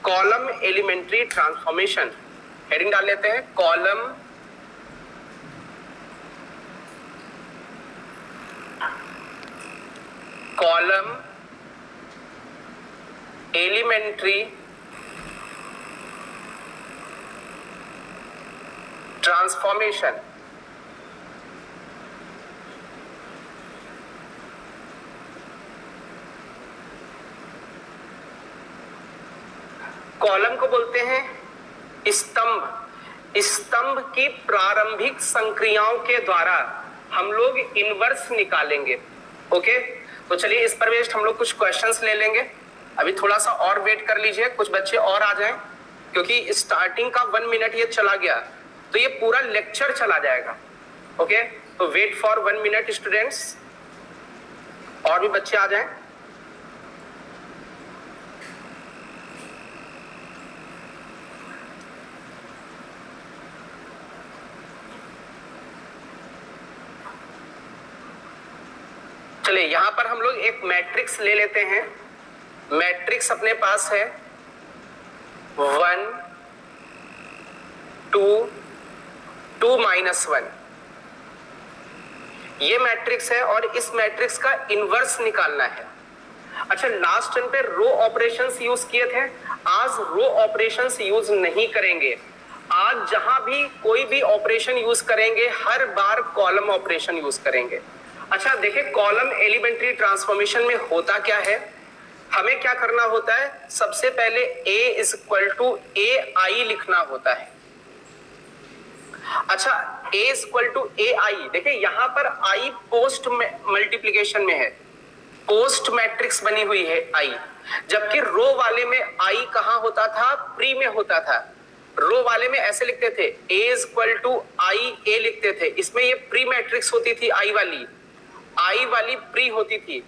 Column elementary transformation, heading डाल लेते हैं कॉलम एलिमेंट्री ट्रांसफॉर्मेशन। कॉलम को बोलते हैं स्तंभ। स्तंभ की प्रारंभिक संक्रियाओं के द्वारा हम लोग इनवर्स निकालेंगे। ओके, तो चलिए इस पर बेस्ड हम लोग कुछ क्वेश्चंस ले लेंगे। अभी थोड़ा सा और वेट कर लीजिए, कुछ बच्चे और आ जाएं, क्योंकि स्टार्टिंग का 1 मिनट ये चला गया तो ये पूरा लेक्चर चला जाएगा। ओके, तो वेट फॉर 1 मिनट स्टूडेंट्स, और भी बच्चे आ जाएं। चलिए यहां पर हम लोग एक मैट्रिक्स ले लेते हैं। मैट्रिक्स अपने पास है 1 2 2 -1, ये मैट्रिक्स है और इस मैट्रिक्स का इनवर्स निकालना है। अच्छा, लास्ट टर्म पे रो ऑपरेशंस यूज किए थे, आज रो ऑपरेशंस यूज नहीं करेंगे। आज जहां भी कोई भी ऑपरेशन यूज करेंगे हर बार कॉलम ऑपरेशन यूज करेंगे। अच्छा देखिए, कॉलम एलिमेंट्री ट्रांसफॉर्मेशन में होता क्या है, हमें क्या करना होता है, सबसे पहले A = AI लिखना होता है। अच्छा, A = AI, देखिए यहां पर I पोस्ट मल्टीप्लीकेशन में है, पोस्ट मैट्रिक्स बनी हुई है I, जबकि रो वाले में I कहां होता था, प्री में होता था। रो वाले में ऐसे लिखते थे A = IA लिखते थे, इसमें ये प्री मैट्रिक्स होती थी, I वाली प्री होती थी।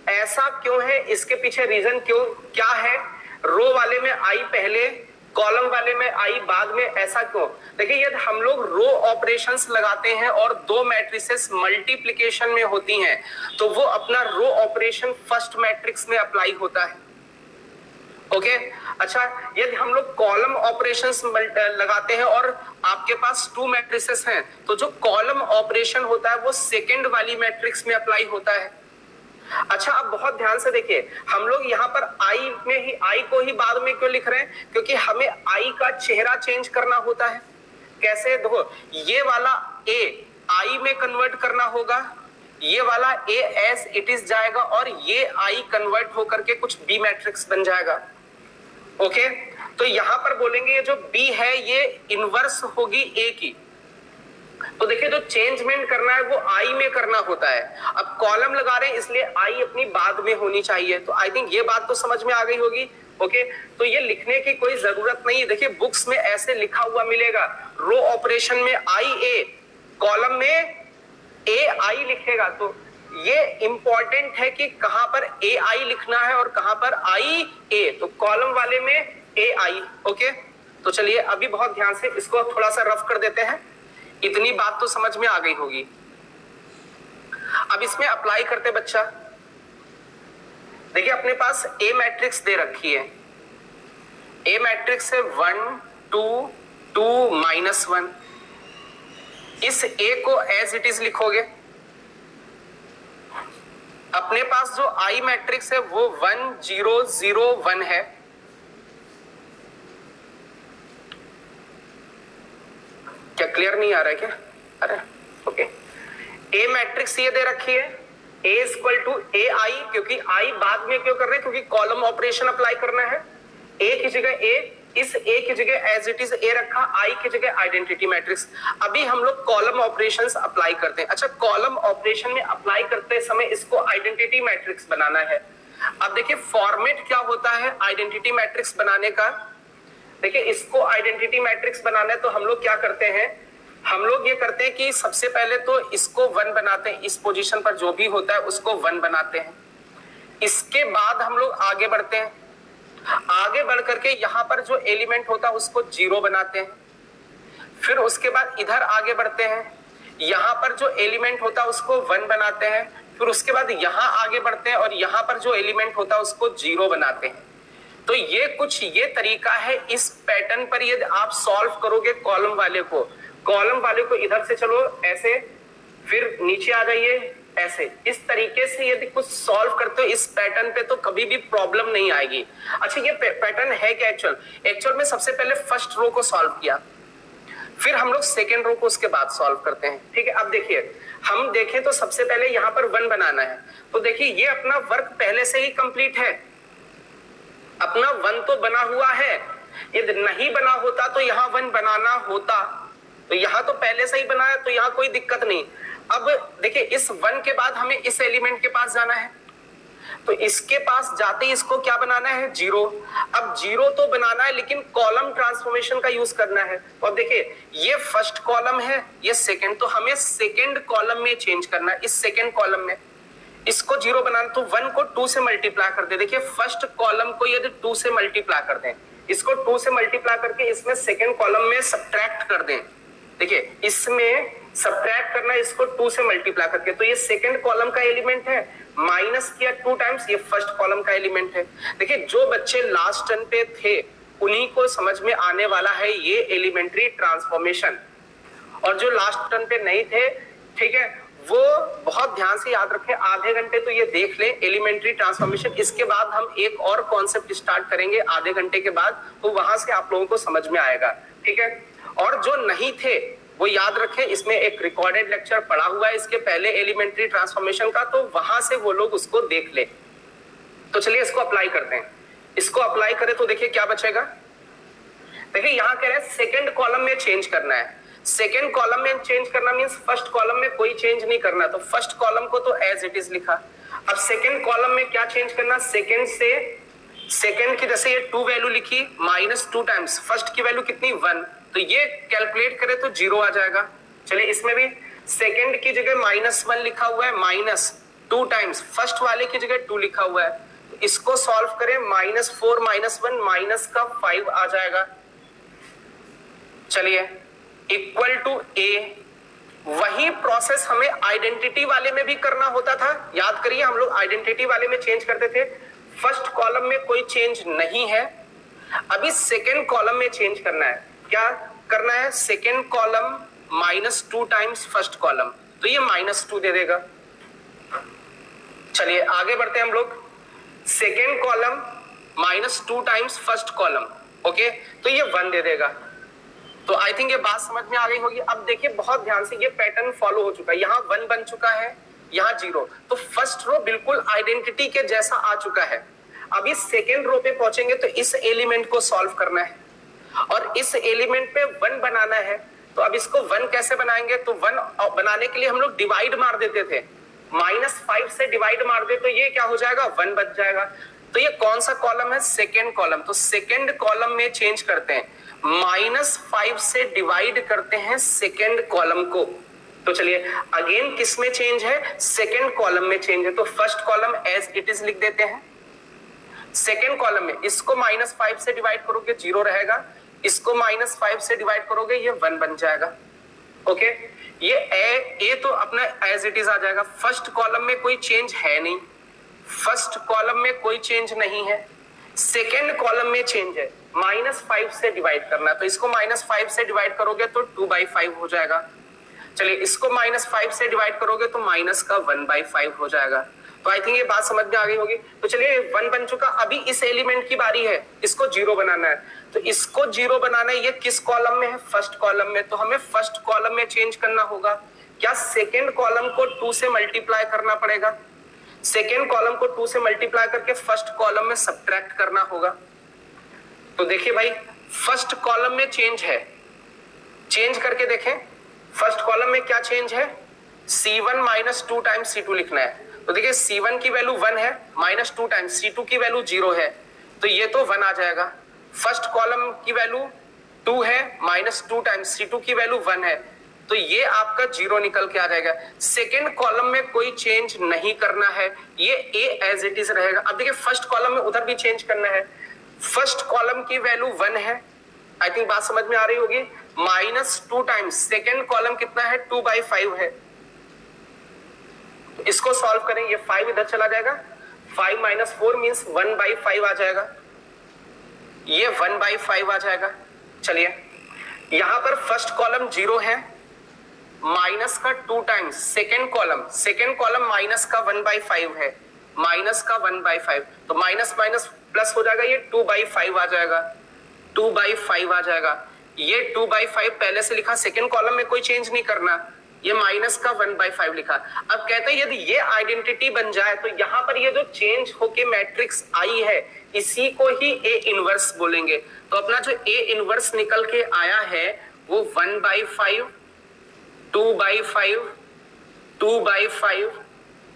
ऐसा क्यों है, इसके पीछे रीजन क्या है, रो वाले में I पहले, कॉलम वाले में I बाद में, ऐसा क्यों? देखिए यदि हम लोग रो ऑपरेशंस लगाते हैं और दो मैट्रिसेस मल्टीप्लिकेशन में होती हैं तो वो अपना रो ऑपरेशन फर्स्ट मैट्रिक्स में अप्लाई होता है। ओके, अच्छा यदि हम लोग कॉलम ऑपरेशंस लगाते हैं और आपके पास 2 मैट्रिसेस हैं तो जो कॉलम ऑपरेशन होता है वो सेकंड वाली मैट्रिक्स में अप्लाई होता है। अच्छा, अब बहुत ध्यान से देखिए, हम लोग यहाँ पर I को ही बाद में क्यों लिख रहे हैं, क्योंकि हमें I का चेहरा चेंज करना होता है। कैसे, देखो ये वाला A I में कन्वर्ट करना होगा, ये वाला A एज इट इज जाएगा और ये I कन्वर्ट होकर के कुछ B मैट्रिक्स बन जाएगा। ओके, तो यहां पर बोलेंगे ये जो B है ये इनवर्स होगी A की। तो देखिए जो चेंजमेंट करना है वो I में करना होता है। अब कॉलम लगा रहे हैं इसलिए I अपनी बाद में होनी चाहिए। तो आई थिंक ये बात तो समझ में आ गई होगी। ओके, तो ये लिखने की कोई जरूरत नहीं है। देखिए बुक्स में ऐसे लिखा हुआ मिलेगा, रो ऑपरेशन में IA, कॉलम में AI लिखेगा। तो ये इंपॉर्टेंट है कि कहां पर AI लिखना है और कहां पर IA। तो कॉलम वाले में AI। ओके, तो चलिए अभी बहुत ध्यान से इसको थोड़ा सा रफ कर देते हैं, इतनी बात तो समझ में आ गई होगी। अब इसमें अप्लाई करते बच्चा, देखिए अपने पास A मैट्रिक्स दे रखी है, A मैट्रिक्स है 1 2 2 -1। इस A को एज इट इज लिखोगे। अपने पास जो I मैट्रिक्स है वो 1 0 0 1 है। क्या क्लियर नहीं आ रहा है क्या? अरे ओके, A मैट्रिक्स ये दे रखी है A = AI, क्योंकि I बाद में क्यों कर रहे हैं, क्योंकि कॉलम ऑपरेशन अप्लाई करना है। A की जगह A, इस A की जगह एज इट इज A रखा, I की जगह आइडेंटिटी मैट्रिक्स। अभी हम लोग कॉलम ऑपरेशंस अप्लाई करते हैं। अच्छा, कॉलम ऑपरेशन में अप्लाई करते समय इसको आइडेंटिटी मैट्रिक्स बनाना है। अब देखिए फॉर्मेट क्या होता है आइडेंटिटी मैट्रिक्स बनाने का। देखिए इसको आइडेंटिटी मैट्रिक्स बनाना है तो हम लोग क्या करते हैं, हम लोग ये करते हैं कि सबसे पहले तो इसको 1 बनाते हैं, इस पोजीशन पर जो भी होता है उसको 1 बनाते हैं। इसके बाद हम लोग आगे बढ़ते हैं, आगे बढ़ करके यहां पर जो एलिमेंट होता है उसको 0 बनाते हैं। फिर उसके बाद इधर आगे बढ़ते हैं, यहां पर जो एलिमेंट होता है उसको 1 बनाते हैं। फिर उसके बाद यहां आगे बढ़ते हैं और यहां पर जो एलिमेंट होता है उसको 0 बनाते हैं। तो ये कुछ ये तरीका है इस पैटर्न पर, यदि आप सॉल्व करोगे कॉलम वाले को इधर से चलो ऐसे, फिर नीचे आ जाइए ऐसे, इस तरीके से यदि कुछ सॉल्व करते हो इस पैटर्न पे तो कभी भी प्रॉब्लम नहीं आएगी। अच्छा, ये पैटर्न है क्या एक्चुअल में? सबसे पहले फर्स्ट रो को सॉल्व किया, फिर हम लोग सेकेंड रो को उसके बाद सॉल्व करते हैं। ठीक है, अब देखिए हम देखें तो सबसे पहले यहां पर 1 बनाना है, तो देखिए ये अपना वर्क पहले से ही कंप्लीट है, अपना 1 तो बना हुआ है। यदि नहीं बना होता तो यहाँ 1 बनाना होता, तो यहाँ तो पहले से ही बना है, तो यहाँ कोई दिक्कत नहीं। अब देखिए इस 1 के बाद हमें इस एलिमेंट के पास जाना है, तो इसके पास जाते ही इसको क्या बनाना है? 0। अब 0 तो बनाना है लेकिन कॉलम ट्रांसफॉर्मेशन का यूज करना है। तो अब देखिए ये फर्स्ट कॉलम है, ये सेकंड, तो हमें सेकंड कॉलम में चेंज करना है। इस सेकंड कॉलम में इसको 0 बनाना, तो 1 को 2 से मल्टीप्लाई कर दे। देखिए फर्स्ट कॉलम को यदि 2 से मल्टीप्लाई कर दें, इसको 2 से मल्टीप्लाई करके इसमें सेकंड कॉलम में सब्ट्रैक्ट कर दें। देखिए इसमें सब्ट्रैक्ट करना, इसको 2 से मल्टीप्लाई करके, तो ये सेकंड कॉलम का एलिमेंट है, माइनस किया 2 टाइम्स, ये फर्स्ट कॉलम का एलिमेंट है। देखिए जो बच्चे लास्ट टर्न पे थे उन्हीं को समझ में आने वाला है ये एलिमेंट्री ट्रांसफॉर्मेशन, और जो लास्ट टर्न पे नहीं थे, ठीक है, वो बहुत ध्यान से याद रखें, आधे घंटे तो ये देख लें एलिमेंट्री ट्रांसफॉर्मेशन। इसके बाद हम एक और कॉन्सेप्ट स्टार्ट करेंगे आधे घंटे के बाद, तो वहां से आप लोगों को समझ में आएगा। ठीक है, और जो नहीं थे वो याद रखें, इसमें एक रिकॉर्डेड लेक्चर पड़ा हुआ है इसके पहले एलिमेंट्री ट्रांसफॉर्मेशन का, तो वहां से वो लोग उसको देख ले। तो चलिए इसको अप्लाई करते हैं। इसको अप्लाई करें तो देखिए क्या बचेगा। देखिए यहां कह रहे हैं सेकंड कॉलम में चेंज करना है। सेकंड कॉलम में चेंज करना मींस फर्स्ट कॉलम में कोई चेंज नहीं करना, तो फर्स्ट कॉलम को तो एज इट इज लिखा। अब सेकंड कॉलम में क्या चेंज करना? सेकंड से सेकंड की जैसे ये 2 वैल्यू लिखी, -2 टाइम्स फर्स्ट की वैल्यू कितनी? 1, तो ये कैलकुलेट करें तो 0 आ जाएगा। चलिए इसमें भी सेकंड की जगह -1 लिखा हुआ है, -2 टाइम्स फर्स्ट वाले की जगह 2 लिखा हुआ है, तो इसको सॉल्व करें, -4 -1 माइनस का 5 आ जाएगा। चलिए इक्वल टू A। वही प्रोसेस हमें आइडेंटिटी वाले में भी करना होता था, याद करिए हम लोग आइडेंटिटी वाले में चेंज करते थे। फर्स्ट कॉलम में कोई चेंज नहीं है, अभी सेकेंड कॉलम में चेंज करना है। क्या करना है? Second column -2 times first column, तो ये -2 दे देगा। चलिए आगे बढ़ते हैं हम लोग। Second column -2 times first column, okay, तो ये 1 दे देगा। तो आई थिंक ये बात समझ में आ गई होगी। अब देखिए बहुत ध्यान से, ये पैटर्न फॉलो हो चुका है, यहाँ 1 बन चुका है, यहाँ 0, तो फर्स्ट रो बिल्कुल आइडेंटिटी के जैसा आ चुका है। अभी सेकेंड रो पे पहुंचेंगे तो इस एलिमेंट को सॉल्व करना है और इस एलिमेंट पे 1 बनाना है। तो अब इसको 1 कैसे बनाएंगे? तो 1 बनाने के लिए हम लोग डिवाइड मार देते थे, -5 से डिवाइड मार दे तो ये क्या हो जाएगा? 1 बच जाएगा। तो ये कौन सा कॉलम है? Second column. तो सेकेंड कॉलम में चेंज करते हैं, -5 से डिवाइड करते हैं सेकेंड कॉलम को। तो चलिए अगेन किस में चेंज है? सेकेंड कॉलम में चेंज है, तो first column as it is लिख देते हैं। सेकेंड कॉलम में इसको -5 से डिवाइड करोगे 0 रहेगा, इसको -5 से डिवाइड करोगे ये 1 बन जाएगा। ओके, ये ए तो अपना एज इट इज आ जाएगा। फर्स्ट कॉलम में कोई चेंज है नहीं, फर्स्ट कॉलम में कोई चेंज नहीं है, सेकेंड कॉलम में चेंज है, -5 से डिवाइड करना है, तो इसको -5 से डिवाइड करोगे तो 2/5 हो जाएगा। चलिए इसको -5 से डिवाइड करोगे तो माइनस का 1/5 हो जाएगा। तो आई थिंक ये बात समझ में आ गई होगी। तो चलिए 1 बन चुका, अभी इस एलिमेंट की बारी है, इसको 0 बनाना है। तो इसको 0 बनाना है, ये किस कॉलम में है? फर्स्ट कॉलम में, तो हमें फर्स्ट कॉलम में चेंज करना होगा। क्या सेकेंड कॉलम को 2 से मल्टीप्लाई करना पड़ेगा? सेकेंड कॉलम को 2 से मल्टीप्लाई करके फर्स्ट कॉलम में सब्ट्रैक्ट करना होगा। तो देखिए भाई फर्स्ट कॉलम में चेंज है, चेंज करके देखें फर्स्ट कॉलम में क्या चेंज है? C1 -2 टाइम्स C2 लिखना है। तो देखिए C1 की वैल्यू 1 है, -2 टाइम्स C2 की वैल्यू 0 है, तो ये तो 1 आ जाएगा। फर्स्ट कॉलम की वैल्यू 2 है, -2 टाइम्स C2 की वैल्यू 1 है, तो ये आपका 0 निकल के आ जाएगा। सेकेंड कॉलम में कोई चेंज नहीं करना है, ये A एज इट इज रहेगा। अब देखिए फर्स्ट कॉलम में उधर भी चेंज करना है, फर्स्ट कॉलम की वैल्यू 1 है, आई थिंक बात समझ में आ रही होगी। -2 टाइम्स सेकेंड कॉलम कितना है? 2/5 है, तो इसको सॉल्व करें, ये 5 इधर चला जाएगा, 5 - 4 मींस 1/5 आ जाएगा। ये 1/5 आ जाएगा। चलिए यहां पर फर्स्ट कॉलम 0 है, माइनस का 2 टाइम्स सेकेंड कॉलम माइनस का 1/5 है, माइनस का 1/5, तो माइनस माइनस प्लस हो जाएगा, ये 2/5 आ जाएगा, 2/5 आ जाएगा। ये 2/5 पहले से लिखा, सेकेंड कॉलम में कोई चेंज नहीं करना, ये माइनस का 1/5 लिखा। अब कहते हैं यदि ये आइडेंटिटी बन जाए तो यहां पर ये जो चेंज होके मैट्रिक्स आई है इसी को ही ए इनवर्स बोलेंगे। तो अपना जो ए इनवर्स निकल के आया है वो 1/5, 2/5, 2/5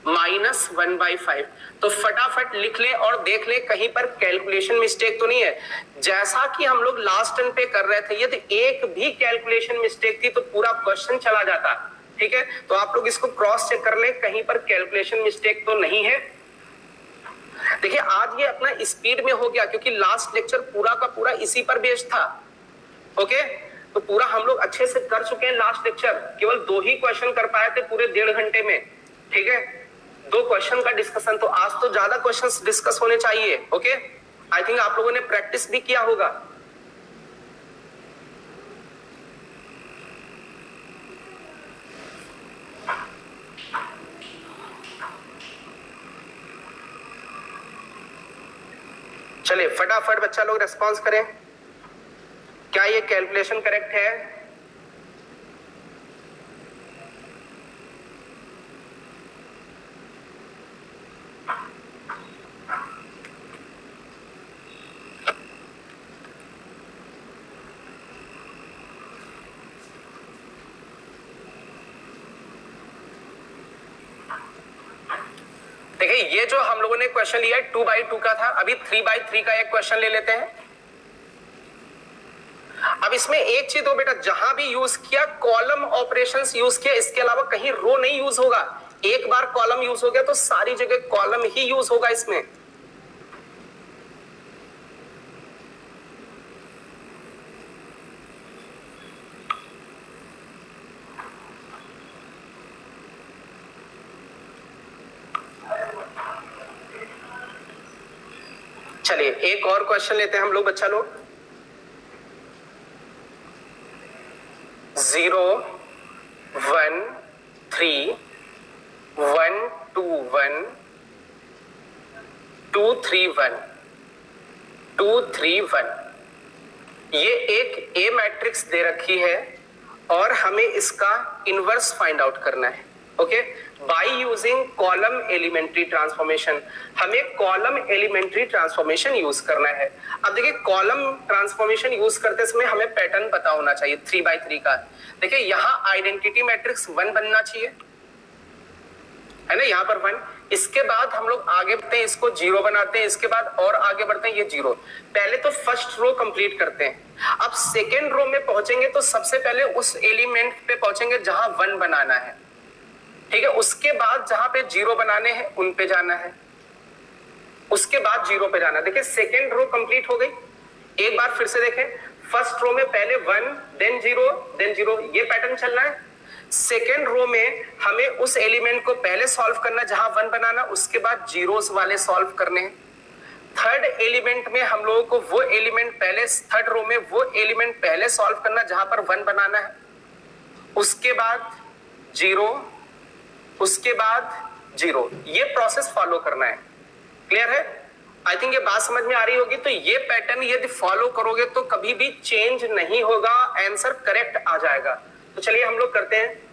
माइनस 1/5। तो फटाफट लिख ले और देख ले कहीं पर कैलकुलेशन मिस्टेक तो नहीं है। जैसा कि हम लोग लास्ट टर्म पे कर रहे थे, यदि एक भी कैलकुलेशन मिस्टेक थी तो पूरा क्वेश्चन चला जाता। ठीक है, तो आप लोग इसको क्रॉस चेक कर ले, कहीं पर कैलकुलेशन मिस्टेक तो नहीं है। देखिए आज ये अपना स्पीड में हो गया क्योंकि लास्ट लेक्चर पूरा का पूरा इसी पर बेस्ड था। ओके, तो पूरा हम लोग अच्छे से कर चुके हैं। लास्ट लेक्चर केवल 2 ही क्वेश्चन कर पाए थे पूरे 1.5 घंटे में। ठीक है, 2 क्वेश्चन का डिस्कशन, तो आज तो ज्यादा क्वेश्चंस डिस्कस होने चाहिए। ओके, आई थिंक आप लोगों ने प्रैक्टिस भी किया होगा। चलिए फटाफट बच्चा लोग रेस्पॉन्स करें, क्या ये कैलकुलेशन करेक्ट है? देखिए ये जो हम लोगों ने क्वेश्चन लिया है 2/2 का था, अभी 3/3 का एक क्वेश्चन ले लेते हैं। अब इसमें एक चीज तो बेटा, जहां भी यूज किया कॉलम ऑपरेशंस यूज किया, इसके अलावा कहीं रो नहीं यूज होगा। एक बार कॉलम यूज हो गया तो सारी जगह कॉलम ही यूज होगा इसमें। चलिए एक और क्वेश्चन लेते हैं हम लोग बच्चा लोग। 0 1 3 1 2 1 2 3 1 2 3 1, ये एक ए मैट्रिक्स दे रखी है और हमें इसका इनवर्स फाइंड आउट करना है। Okay, by using column elementary transformation, हमें कॉलम एलिमेंट्री ट्रांसफॉर्मेशन यूज करना है। अब देखिए कॉलम ट्रांसफॉर्मेशन यूज करते समय हमें पैटर्न पता होना चाहिए 3/3 का। देखिए यहाँ आइडेंटिटी मैट्रिक्स 1 बनना चाहिए, है ना, यहाँ पर 1। इसके बाद हम लोग आगे बढ़ते हैं, इसको 0 बनाते हैं, इसके बाद और आगे बढ़ते हैं, ये 0। पहले तो फर्स्ट रो कंप्लीट करते हैं। अब सेकेंड रो में पहुंचेंगे तो सबसे पहले उस एलिमेंट पे पहुंचेंगे जहां 1 बनाना है। ठीक है, उसके बाद जहां पे 0 बनाने हैं उन पे जाना है, उसके बाद 0 पे जाना है। देखिए सेकेंड रो कंप्लीट हो गई। एक बार फिर से देखें, फर्स्ट रो में पहले 1 देन 0 देन 0, ये पैटर्न चलना है। सेकेंड रो में हमें उस एलिमेंट को पहले सॉल्व करना जहां 1 बनाना, उसके बाद जीरोस वाले सॉल्व करने हैं। थर्ड एलिमेंट में हम लोगों को वो एलिमेंट पहले, थर्ड रो में वो एलिमेंट पहले सॉल्व करना जहां पर 1 बनाना है, उसके बाद 0, उसके बाद 0, ये प्रोसेस फॉलो करना है। क्लियर है? आई थिंक ये बात समझ में आ रही होगी। तो ये पैटर्न यदि फॉलो करोगे तो कभी भी चेंज नहीं होगा, आंसर करेक्ट आ जाएगा। तो चलिए हम लोग करते हैं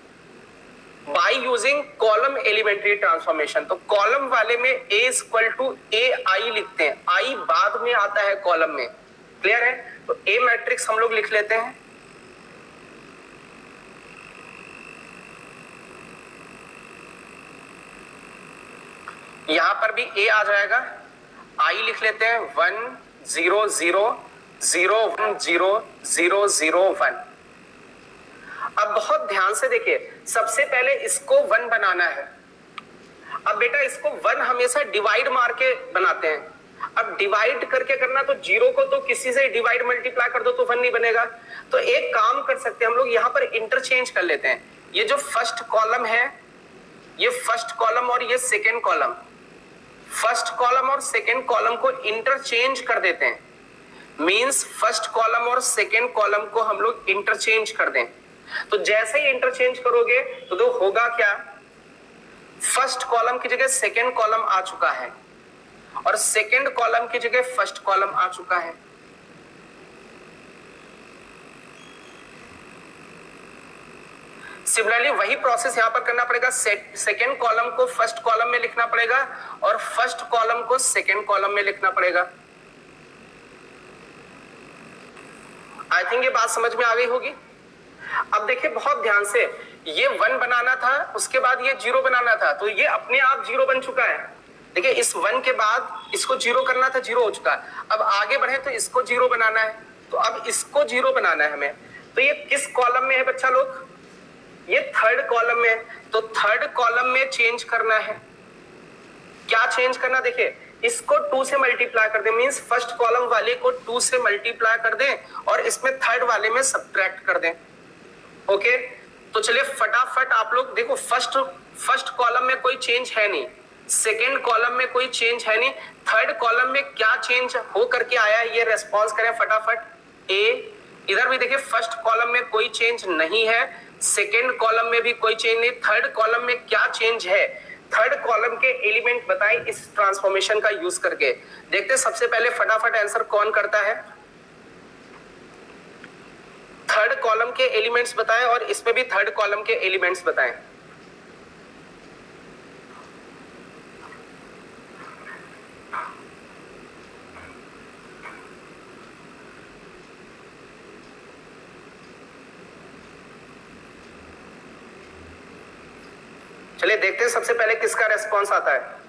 by using column elementary transformation. तो कॉलम वाले में a equal to A I लिखते हैं, आई बाद में आता है कॉलम में। क्लियर है? तो ए मैट्रिक्स हम लोग लिख लेते हैं। यहां पर भी a आ जाएगा, आई लिख लेते हैं 1 0 0 0 1 0 0 0 1। अब बहुत ध्यान से देखिए, सबसे पहले इसको 1 बनाना है। अब बेटा इसको 1 हमेशा डिवाइड मार के बनाते हैं। अब डिवाइड करके करना, तो 0 को तो किसी से डिवाइड मल्टीप्लाई कर दो तो 1 नहीं बनेगा। तो एक काम कर सकते हैं हम लोग, यहां पर इंटरचेंज कर लेते हैं। ये जो फर्स्ट कॉलम है, ये फर्स्ट कॉलम और ये सेकेंड कॉलम, फर्स्ट कॉलम और सेकेंड कॉलम को इंटरचेंज कर देते हैं। मींस फर्स्ट कॉलम और सेकेंड कॉलम को हम लोग इंटरचेंज कर दें। तो जैसे ही इंटरचेंज करोगे तो होगा क्या, फर्स्ट कॉलम की जगह सेकेंड कॉलम आ चुका है और सेकेंड कॉलम की जगह फर्स्ट कॉलम आ चुका है। सिमिलरली वही प्रोसेस यहां पर करना पड़ेगा, सेकेंड कॉलम को फर्स्ट कॉलम में लिखना पड़ेगा और फर्स्ट कॉलम को सेकेंड कॉलम में लिखना पड़ेगा। आई थिंक ये बात समझ में आ गई होगी। अब देखिए बहुत ध्यान से, ये 1 बनाना था, उसके बाद ये 0 बनाना था, तो ये अपने आप 0 बन चुका है। देखिए इस 1 के बाद इसको 0 करना था, 0 हो चुका है। अब आगे बढ़े तो इसको 0 बनाना है, तो अब इसको 0 बनाना है हमें। तो ये किस कॉलम में है बच्चा लोग, ये थर्ड कॉलम में। तो थर्ड कॉलम में चेंज करना है, क्या चेंज करना, देखिए इसको 2 से मल्टीप्लाई कर दें, मींस फर्स्ट कॉलम वाले को 2 से मल्टीप्लाई कर दें और इसमें थर्ड वाले में सब्ट्रैक्ट कर दें। ओके, तो चलिए फटाफट आप लोग देखो, फर्स्ट कॉलम में कोई चेंज है नहीं, सेकेंड कॉलम में कोई चेंज है नहीं, थर्ड कॉलम में क्या चेंज हो करके आया है ये रेस्पॉन्स करें फटाफट। ए, इधर भी देखिए फर्स्ट कॉलम में कोई चेंज नहीं है, सेकेंड कॉलम में भी कोई चेंज नहीं, थर्ड कॉलम में क्या चेंज है, थर्ड कॉलम के एलिमेंट बताएं इस ट्रांसफॉर्मेशन का यूज करके। देखते सबसे पहले फटाफट आंसर कौन करता है, थर्ड कॉलम के एलिमेंट्स बताएं और इसमें भी थर्ड कॉलम के एलिमेंट्स बताएं। चलिए देखते हैं सबसे पहले किसका रेस्पॉन्स आता है।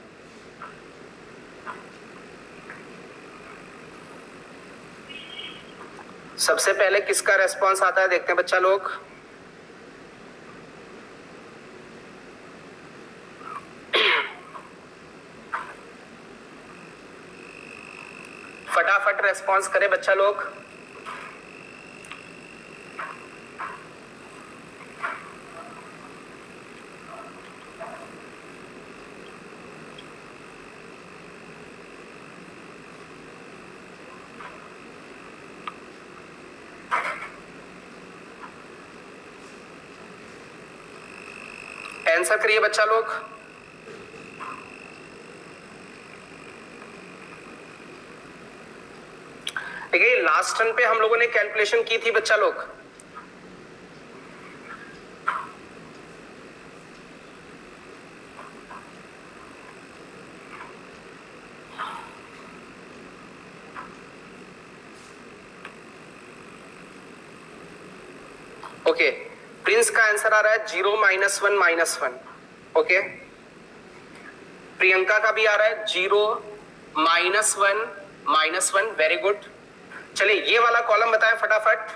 सबसे पहले किसका रेस्पॉन्स आता है देखते हैं बच्चा लोग। फटाफट रेस्पॉन्स करें बच्चा लोग। आंसर करिए बच्चा लोग। देखिए लास्ट टर्न पे हम लोगों ने कैलकुलेशन की थी बच्चा लोग, ओके प्रिंस का आंसर आ रहा है 0 -1 -1। ओके, प्रियंका का भी आ रहा है 0 -1 -1। Very good. चलिए ये वाला कॉलम बताएं फटाफट।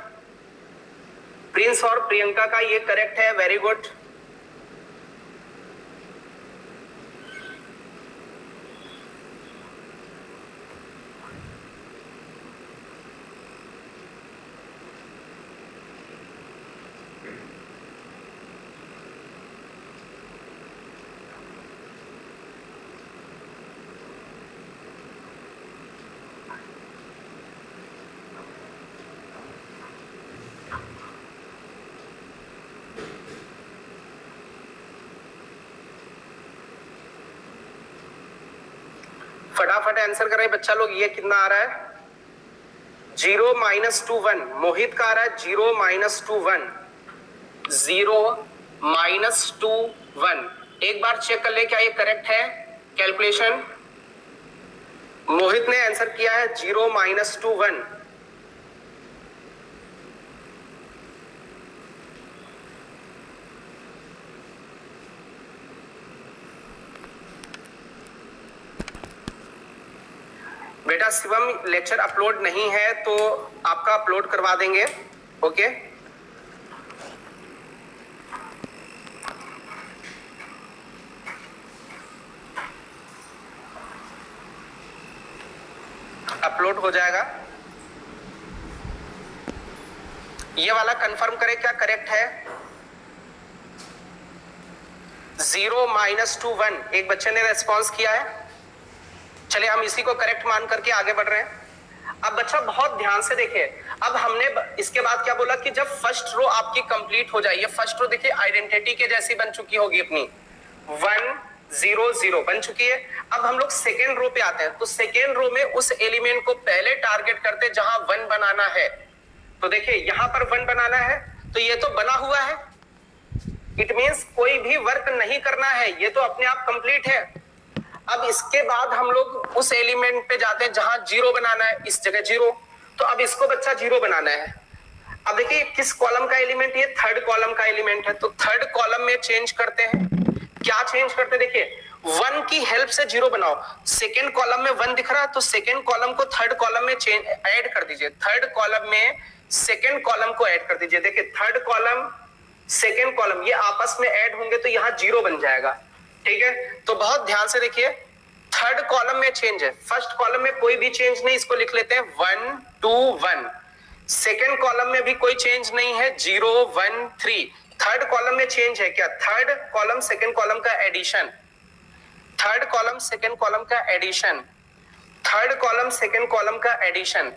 प्रिंस और प्रियंका का ये करेक्ट है, वेरी गुड। फटाफट आंसर करें बच्चा लोग। ये कितना आ रहा है, 0 -2 1। मोहित का आ रहा है 0 -2 1, 0 -2 1। एक बार चेक कर ले क्या ये करेक्ट है कैलकुलेशन। मोहित ने आंसर किया है 0 -2 1। बेटा शिवम लेक्चर अपलोड नहीं है तो आपका अपलोड करवा देंगे। ओके, अपलोड हो जाएगा। ये वाला कंफर्म करें क्या करेक्ट है, 0 -2 1। एक बच्चे ने रेस्पॉन्स किया है। चलिए हम इसी को करेक्ट मान करके आगे बढ़ रहे हैं। अब बच्चा बहुत ध्यान से देखिए, अब हमने इसके बाद क्या बोला कि जब फर्स्ट रो आपकी कंप्लीट हो जाए, फर्स्ट रो देखिए आइडेंटिटी के जैसी बन चुकी होगी अपनी, 1 0 0 बन चुकी है। अब हम लोग सेकेंड रो पे आते हैं, तो सेकेंड रो में उस एलिमेंट को पहले टारगेट करते हैं जहां 1 बनाना है। तो देखिए यहां पर 1 बनाना है, तो ये तो बना हुआ है, इट मींस कोई भी वर्क नहीं करना है, ये तो अपने आप कंप्लीट है। अब इसके बाद हम लोग उस एलिमेंट पे जाते हैं जहां 0 बनाना है, इस जगह 0, तो अब इसको बच्चा 0 बनाना है। अब देखिए किस कॉलम का एलिमेंट, ये थर्ड कॉलम का एलिमेंट है, तो थर्ड कॉलम में चेंज करते हैं। क्या चेंज करते हैं, देखिए 1 की हेल्प से 0 बनाओ। सेकेंड कॉलम में 1 दिख रहा है, तो सेकेंड कॉलम को थर्ड कॉलम में चेंज ऐड कर दीजिए, थर्ड कॉलम में सेकेंड कॉलम को ऐड कर दीजिए। देखिए थर्ड कॉलम सेकेंड कॉलम ये आपस में ऐड होंगे तो यहां 0 बन जाएगा, ठीक है। तो बहुत ध्यान से देखिए, थर्ड कॉलम में चेंज है, फर्स्ट कॉलम में कोई भी चेंज नहीं, इसको लिख लेते हैं 1 2 1। सेकेंड कॉलम में भी कोई चेंज नहीं है, 0 1 3। थर्ड कॉलम में चेंज है क्या, थर्ड कॉलम सेकेंड कॉलम का addition, third column second column का addition, third column second column का एडिशन।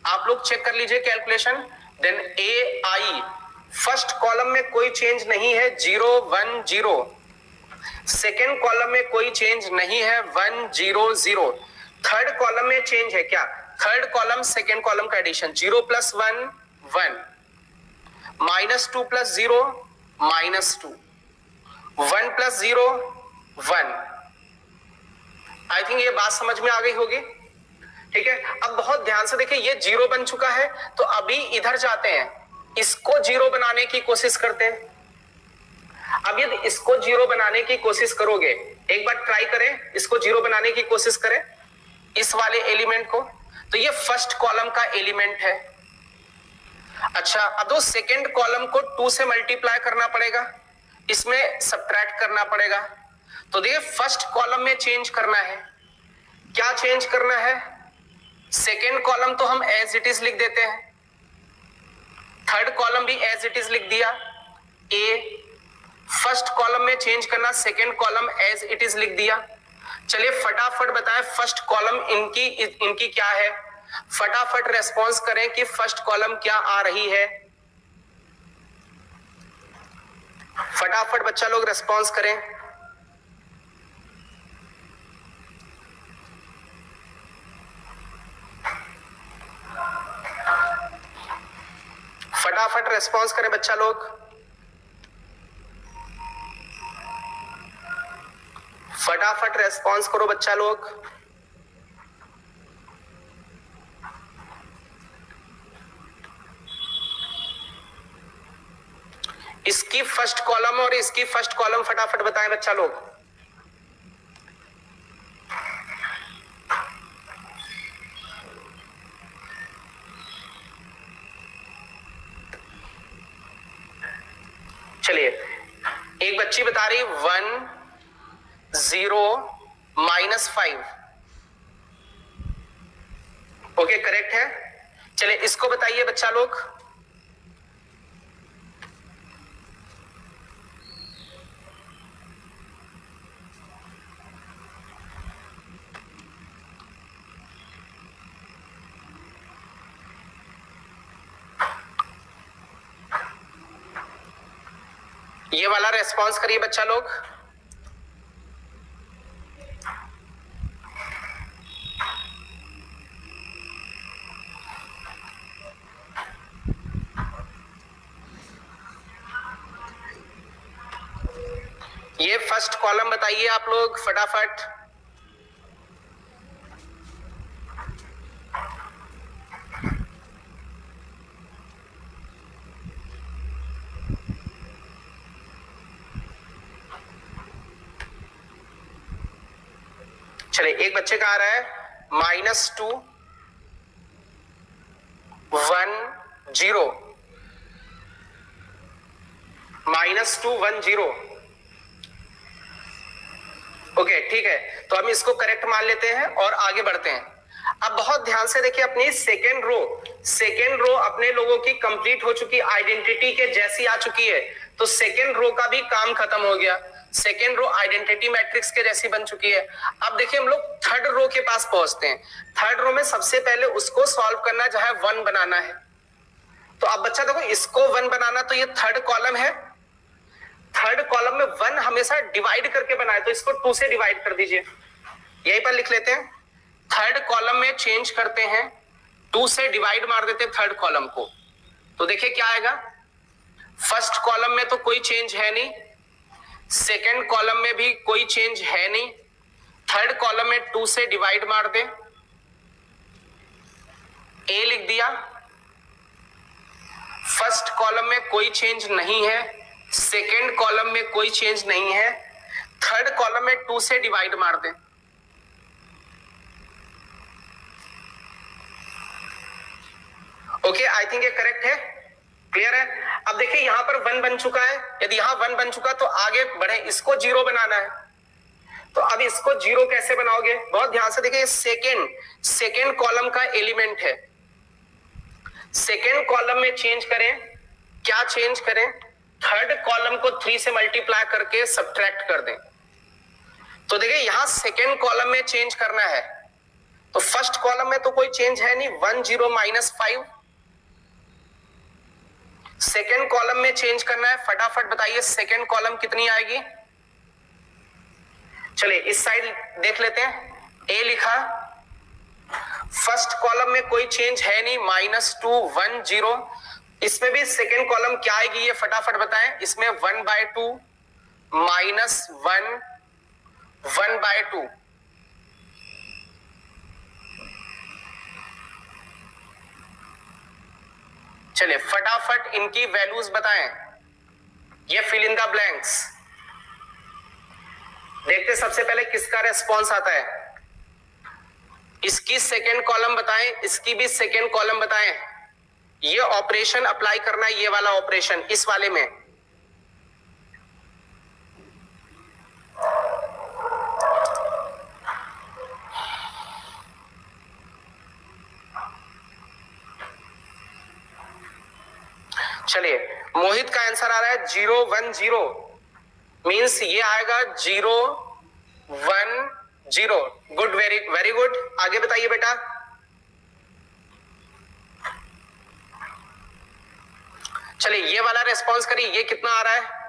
आप लोग चेक कर लीजिए calculation. Then A I, first column में कोई चेंज नहीं है, 0 1 0। सेकेंड कॉलम में कोई चेंज नहीं है, 1 0 0। थर्ड कॉलम में चेंज है क्या, थर्ड कॉलम सेकेंड कॉलम का एडिशन, 0 + 1 1, -2 + 0 -2, 1 + 0 1। आई थिंक ये बात समझ में आ गई होगी, ठीक है। अब बहुत ध्यान से देखिए, ये 0 बन चुका है, तो अभी इधर जाते हैं, इसको 0 बनाने की कोशिश करते हैं। अब यदि इसको 0 बनाने की कोशिश करोगे, एक बार ट्राई करें, इसको 0 बनाने की कोशिश करें इस वाले एलिमेंट को, तो ये फर्स्ट कॉलम का एलिमेंट है। अच्छा, अब उस सेकेंड कॉलम को 2 से मल्टीप्लाई करना पड़ेगा, इसमें सब्ट्रैक्ट करना पड़ेगा। तो देखिए फर्स्ट कॉलम में चेंज करना है, क्या चेंज करना है, सेकेंड कॉलम तो हम एज इट इज लिख देते हैं, थर्ड कॉलम भी एज इट इज लिख दिया, ए। फर्स्ट कॉलम में चेंज करना, second column as it is लिख दिया। चलिए फटाफट बताएं फर्स्ट कॉलम इनकी क्या है, फटाफट रेस्पॉन्स करें कि फर्स्ट कॉलम क्या आ रही है। फटाफट बच्चा लोग रेस्पॉन्स करें। फटाफट रेस्पॉन्स करें बच्चा लोग, फटाफट रेस्पॉन्स करो बच्चा लोग। इसकी फर्स्ट कॉलम और इसकी फर्स्ट कॉलम फटाफट बताएं बच्चा लोग। चलिए एक बच्ची बता रही 1 0 -5, ओके करेक्ट है। चलिए इसको बताइए बच्चा लोग, ये वाला रेस्पॉन्स करिए बच्चा लोग। ये फर्स्ट कॉलम बताइए आप लोग फटाफट। चलिए एक बच्चे का आ रहा है -2 1 0, -2 1 0, ओके ठीक है। तो हम इसको करेक्ट मान लेते हैं और आगे बढ़ते हैं। अब बहुत ध्यान से देखिए, अपनी सेकेंड रो अपने लोगों की कंप्लीट हो चुकी, आइडेंटिटी के जैसी आ चुकी है, तो सेकेंड रो का भी काम खत्म हो गया। सेकेंड रो आइडेंटिटी मैट्रिक्स के जैसी बन चुकी है। अब देखिए हम लोग थर्ड रो के पास पहुंचते हैं। थर्ड रो में सबसे पहले उसको सॉल्व करना जहां 1 बनाना है। तो अब बच्चा देखो इसको 1 बनाना, तो ये थर्ड कॉलम है। थर्ड कॉलम में 1 हमेशा डिवाइड करके बनाए, तो इसको 2 से डिवाइड कर दीजिए, यहीं पर लिख लेते हैं। थर्ड कॉलम में चेंज करते हैं, 2 से डिवाइड मार देते हैं थर्ड कॉलम को। तो देखिए क्या आएगा, फर्स्ट कॉलम में तो कोई चेंज है नहीं, सेकेंड कॉलम में भी कोई चेंज है नहीं, थर्ड कॉलम में 2 से डिवाइड मार दे, ए लिख दिया। फर्स्ट कॉलम में कोई चेंज नहीं है, सेकेंड कॉलम में कोई चेंज नहीं है, थर्ड कॉलम में 2 से डिवाइड मार दे। ओके, आई थिंक ये करेक्ट है, क्लियर है। अब देखिए यहां पर 1 बन चुका है, यदि यहां 1 बन चुका तो आगे बढ़े, इसको 0 बनाना है। तो अब इसको 0 कैसे बनाओगे, बहुत ध्यान से देखिए, सेकेंड कॉलम का एलिमेंट है। सेकेंड कॉलम में चेंज करें, क्या चेंज करें, थर्ड कॉलम को 3 से मल्टीप्लाई करके सब्ट्रैक्ट कर दें। तो देखिए यहां सेकेंड कॉलम में चेंज करना है, तो फर्स्ट कॉलम में तो कोई चेंज है नहीं, 1 0 -5। सेकेंड कॉलम में चेंज करना है, फटाफट बताइए सेकेंड कॉलम कितनी आएगी। चलिए इस साइड देख लेते हैं, ए लिखा, फर्स्ट कॉलम में कोई चेंज है नहीं, -2 1 0। इसमें भी सेकेंड कॉलम क्या आएगी ये फटाफट बताएं। इसमें 1/2 -1 1/2। चलिए फटाफट इनकी वैल्यूज बताएं, ये फिल इन द ब्लैंक्स। देखते सबसे पहले किसका रेस्पॉन्स आता है। इसकी सेकेंड कॉलम बताएं, इसकी भी सेकेंड कॉलम बताएं। ये ऑपरेशन अप्लाई करना है, ये वाला ऑपरेशन इस वाले में। चलिए मोहित का आंसर आ रहा है 0 1 0, मींस ये आएगा 0 1 0। Good, very good. आगे बताइए बेटा। चलिए ये वाला रेस्पॉन्स करिए, ये कितना आ रहा है।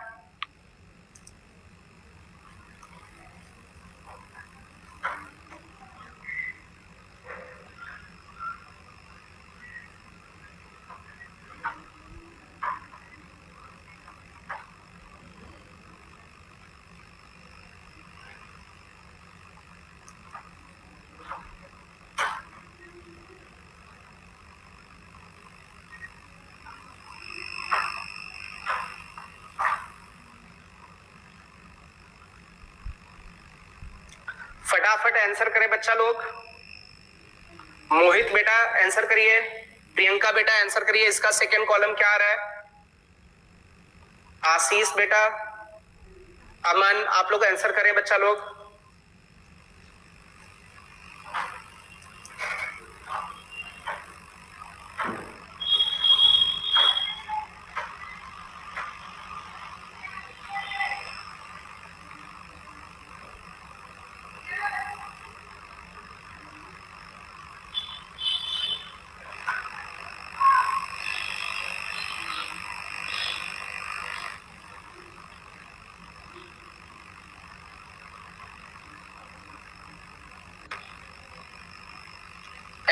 फटाफट आंसर करें बच्चा लोग। मोहित बेटा आंसर करिए, प्रियंका बेटा आंसर करिए, इसका सेकेंड कॉलम क्या आ रहा है। आशीष बेटा, अमन, आप लोग आंसर करें बच्चा लोग।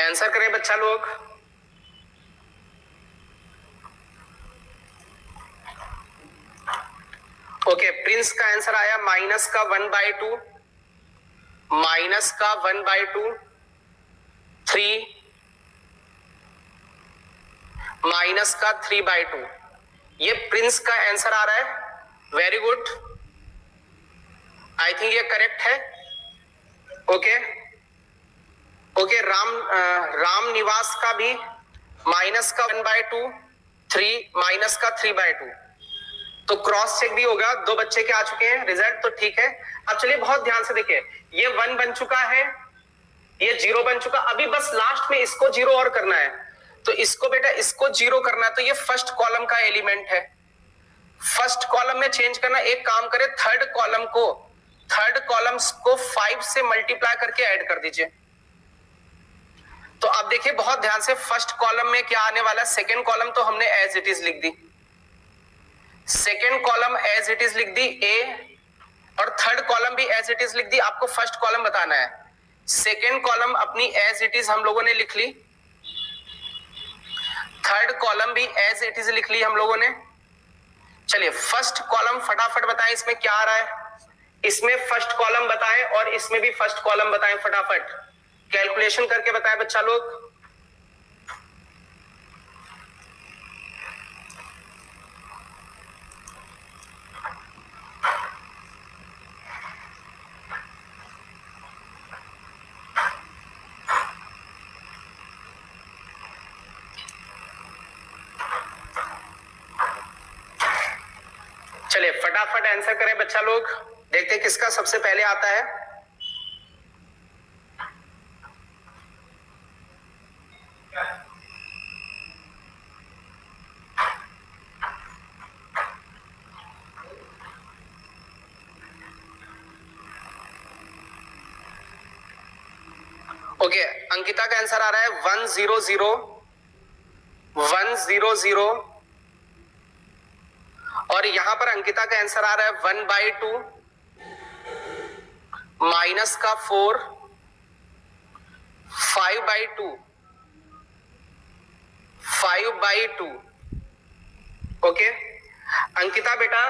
आंसर करें बच्चा लोग। ओके, प्रिंस का आंसर आया माइनस का 1/2, माइनस का 1/2, 3, माइनस का 3/2। ये प्रिंस का आंसर आ रहा है। वेरी गुड, आई थिंक ये करेक्ट है। ओके ओके, राम निवास का भी माइनस का 1/2, 3, माइनस का 3/2। तो क्रॉस चेक भी होगा, 2 बच्चे के आ चुके हैं रिजल्ट, तो ठीक है। अब चलिए बहुत ध्यान से देखिए, ये 1 बन चुका है, ये 0 बन चुका, अभी बस लास्ट में इसको 0 और करना है। तो इसको बेटा इसको 0 करना है, तो ये फर्स्ट कॉलम का एलिमेंट है। फर्स्ट कॉलम में चेंज करना, एक काम करें, थर्ड कॉलम्स को 5 से मल्टीप्लाई करके ऐड कर दीजिए। तो अब देखिए बहुत ध्यान से, फर्स्ट कॉलम में क्या आने वाला है, सेकेंड कॉलम तो हमने एज इट इज लिख दी, second column as it is लिख दी ए, और थर्ड कॉलम भी एज इट इज लिख दी। आपको फर्स्ट कॉलम बताना है, सेकेंड कॉलम अपनी एज इट इज हम लोगों ने लिख ली, थर्ड कॉलम भी एज इट इज लिख ली हम लोगों ने। चलिए फर्स्ट कॉलम फटाफट बताएं, इसमें क्या आ रहा है, इसमें फर्स्ट कॉलम बताएं और इसमें भी फर्स्ट कॉलम बताएं, फटाफट कैलकुलेशन करके बताएं बच्चा लोग। चलिए फटाफट आंसर करें बच्चा लोग, देखते हैं किसका सबसे पहले आता है। ओके, अंकिता का आंसर आ रहा है 100 और यहां पर अंकिता का आंसर आ रहा है 1/2 माइनस का 4 5/2 ओके अंकिता बेटा,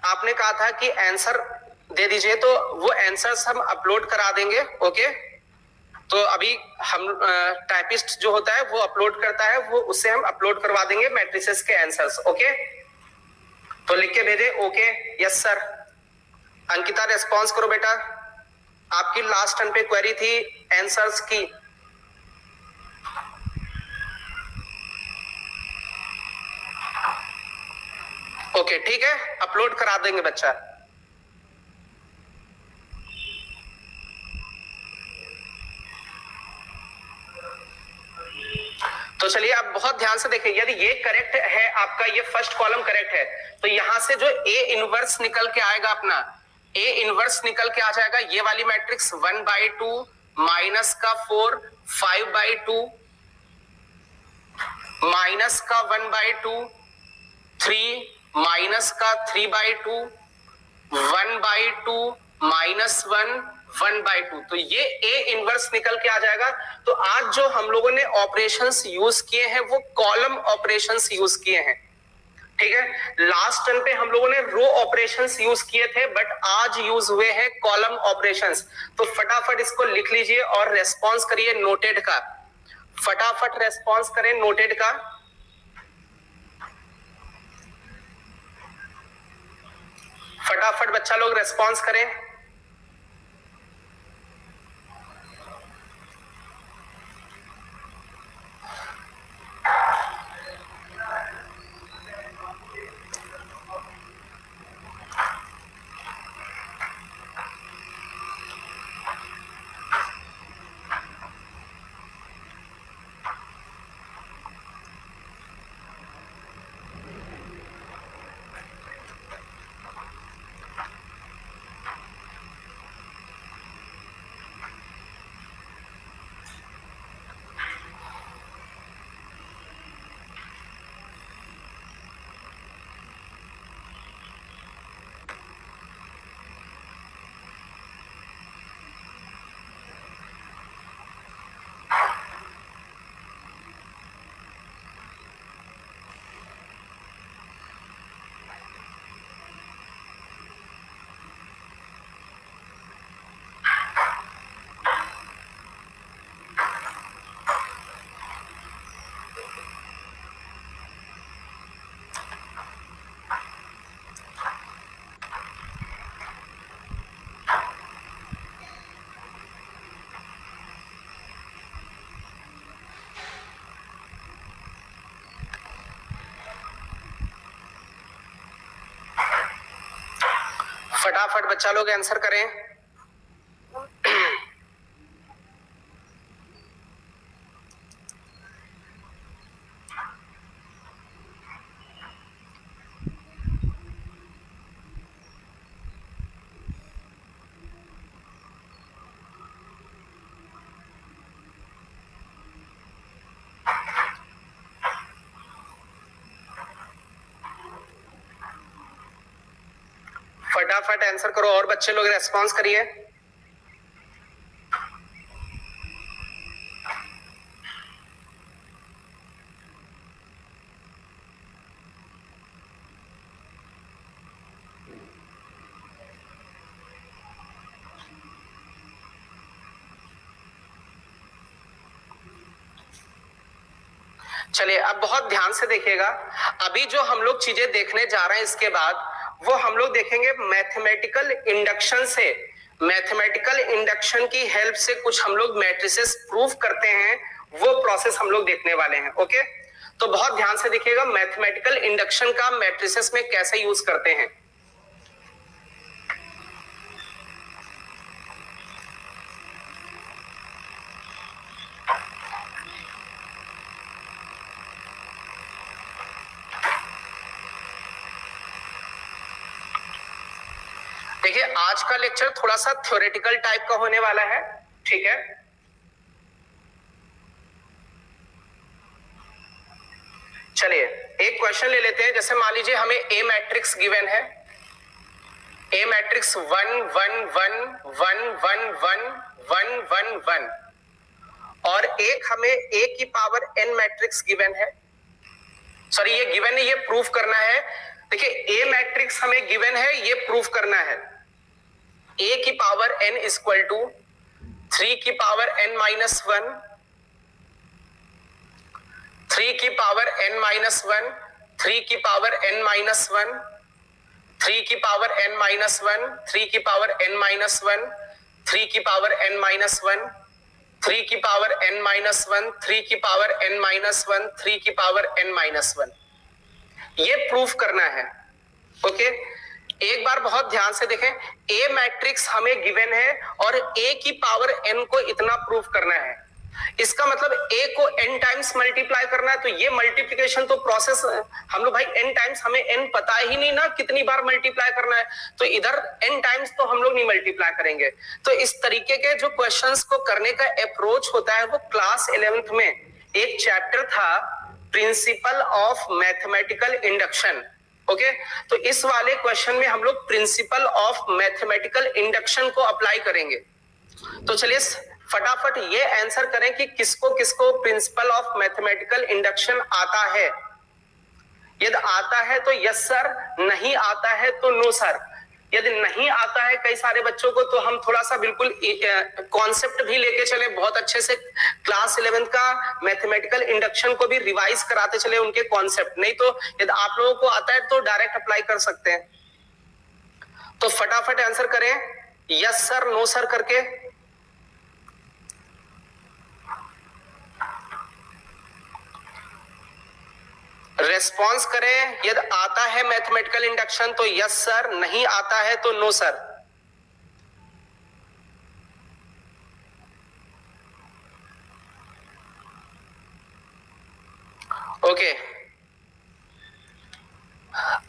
आपने कहा था कि आंसर दे दीजिए, तो वो आंसर्स हम अपलोड करा देंगे। ओके, तो अभी हम टाइपिस्ट जो होता है वो अपलोड करता है, वो उससे हम अपलोड करवा देंगे मैट्रिसेस के आंसर्स। ओके, तो लिख के भेजे। Okay, yes sir. Ankita response करो बेटा, आपकी लास्ट टर्न पे क्वेरी थी आंसर्स की। ओके ठीक है, अपलोड करा देंगे बच्चा। तो चलिए अब बहुत ध्यान से देखिए, यदि ये करेक्ट है आपका, ये फर्स्ट कॉलम करेक्ट है, तो यहां से जो ए इनवर्स निकल के आएगा अपना, ए इनवर्स निकल के आ जाएगा ये वाली मैट्रिक्स 1/2 माइनस का 4 5/2 माइनस का 1/2 3 माइनस का 3/2 1/2 माइनस 1/2, तो ये ए इनवर्स निकल के आ जाएगा। तो आज जो हम लोगों ने ऑपरेशंस यूज किए हैं वो कॉलम ऑपरेशंस यूज किए हैं, ठीक है। लास्ट टर्न पे हम लोगों ने रो ऑपरेशंस यूज किए थे, बट आज यूज हुए हैं कॉलम ऑपरेशंस। तो फटाफट इसको लिख लीजिए और रेस्पॉन्स करिए नोटेड का, फटाफट रेस्पॉन्स करें नोटेड का। फटाफट बच्चा लोग रेस्पॉन्स करें। फटाफट बच्चा लोग आंसर करें। फटाफट आंसर करो और बच्चे लोग रेस्पॉन्स करिए। चलिए अब बहुत ध्यान से देखिएगा, अभी जो हम लोग चीजें देखने जा रहे हैं इसके बाद वो हम लोग देखेंगे मैथमेटिकल इंडक्शन से। मैथमेटिकल इंडक्शन की हेल्प से कुछ हम लोग मैट्रिसेस प्रूव करते हैं, वो प्रोसेस हम लोग देखने वाले हैं। ओके, तो बहुत ध्यान से देखिएगा मैथमेटिकल इंडक्शन का मैट्रिसेस में कैसे यूज करते हैं। देखिए आज का लेक्चर थोड़ा सा थ्योरेटिकल टाइप का होने वाला है, ठीक है। चलिए एक क्वेश्चन ले लेते हैं, जैसे मान लीजिए हमें ए मैट्रिक्स गिवन है, ए मैट्रिक्स 1 1 1 1 1 1 1 1 1 और एक हमें ए की पावर एन मैट्रिक्स गिवन है। सॉरी ये गिवन है, ये प्रूफ करना है। देखिए ए मैट्रिक्स हमें गिवन है, ये प्रूफ करना है। ए की पावर n इक्वल टू 3 की पावर n माइनस 1, 3 की पावर n माइनस 1, 3 की पावर n माइनस 1, 3 की पावर n माइनस 1, 3 की पावर n माइनस 1, 3 की पावर n माइनस 1, 3 की पावर n माइनस 1, 3 की पावर n माइनस 1, 3 की पावर n माइनस 1, ये प्रूफ करना है। ओके, एक बार बहुत ध्यान से देखें, ए मैट्रिक्स हमें गिवन है और ए की पावर एन को इतना प्रूफ करना है। इसका मतलब ए को एन टाइम्स मल्टीप्लाई करना है, तो ये मल्टीप्लिकेशन तो प्रोसेस हम लोग भाई एन टाइम्स, हमें एन पता ही नहीं ना कितनी बार मल्टीप्लाई करना है, तो इधर एन टाइम्स तो हम लोग नहीं मल्टीप्लाई करेंगे। तो इस तरीके के जो क्वेश्चंस को करने का अप्रोच होता है वो क्लास 11th में एक चैप्टर था principal of mathematical induction. Okay, तो इस वाले क्वेश्चन में हम लोग प्रिंसिपल ऑफ मैथमेटिकल इंडक्शन को अप्लाई करेंगे। तो चलिए फटाफट ये आंसर करें कि किसको किसको प्रिंसिपल ऑफ मैथमेटिकल इंडक्शन आता है। यदि आता है तो यस सर, नहीं आता है तो नो सर। यदि नहीं आता है कई सारे बच्चों को, तो हम थोड़ा सा बिल्कुल कॉन्सेप्ट भी लेके चले, बहुत अच्छे से क्लास 11th का मैथमेटिकल इंडक्शन को भी रिवाइज कराते चले उनके कॉन्सेप्ट। नहीं तो यदि आप लोगों को आता है तो डायरेक्ट अप्लाई कर सकते हैं। तो फटाफट आंसर करें यस सर, नो सर करके। रेस्पॉन्स करें, यदि आता है मैथमेटिकल इंडक्शन तो यस सर, नहीं आता है तो नो सर। ओके,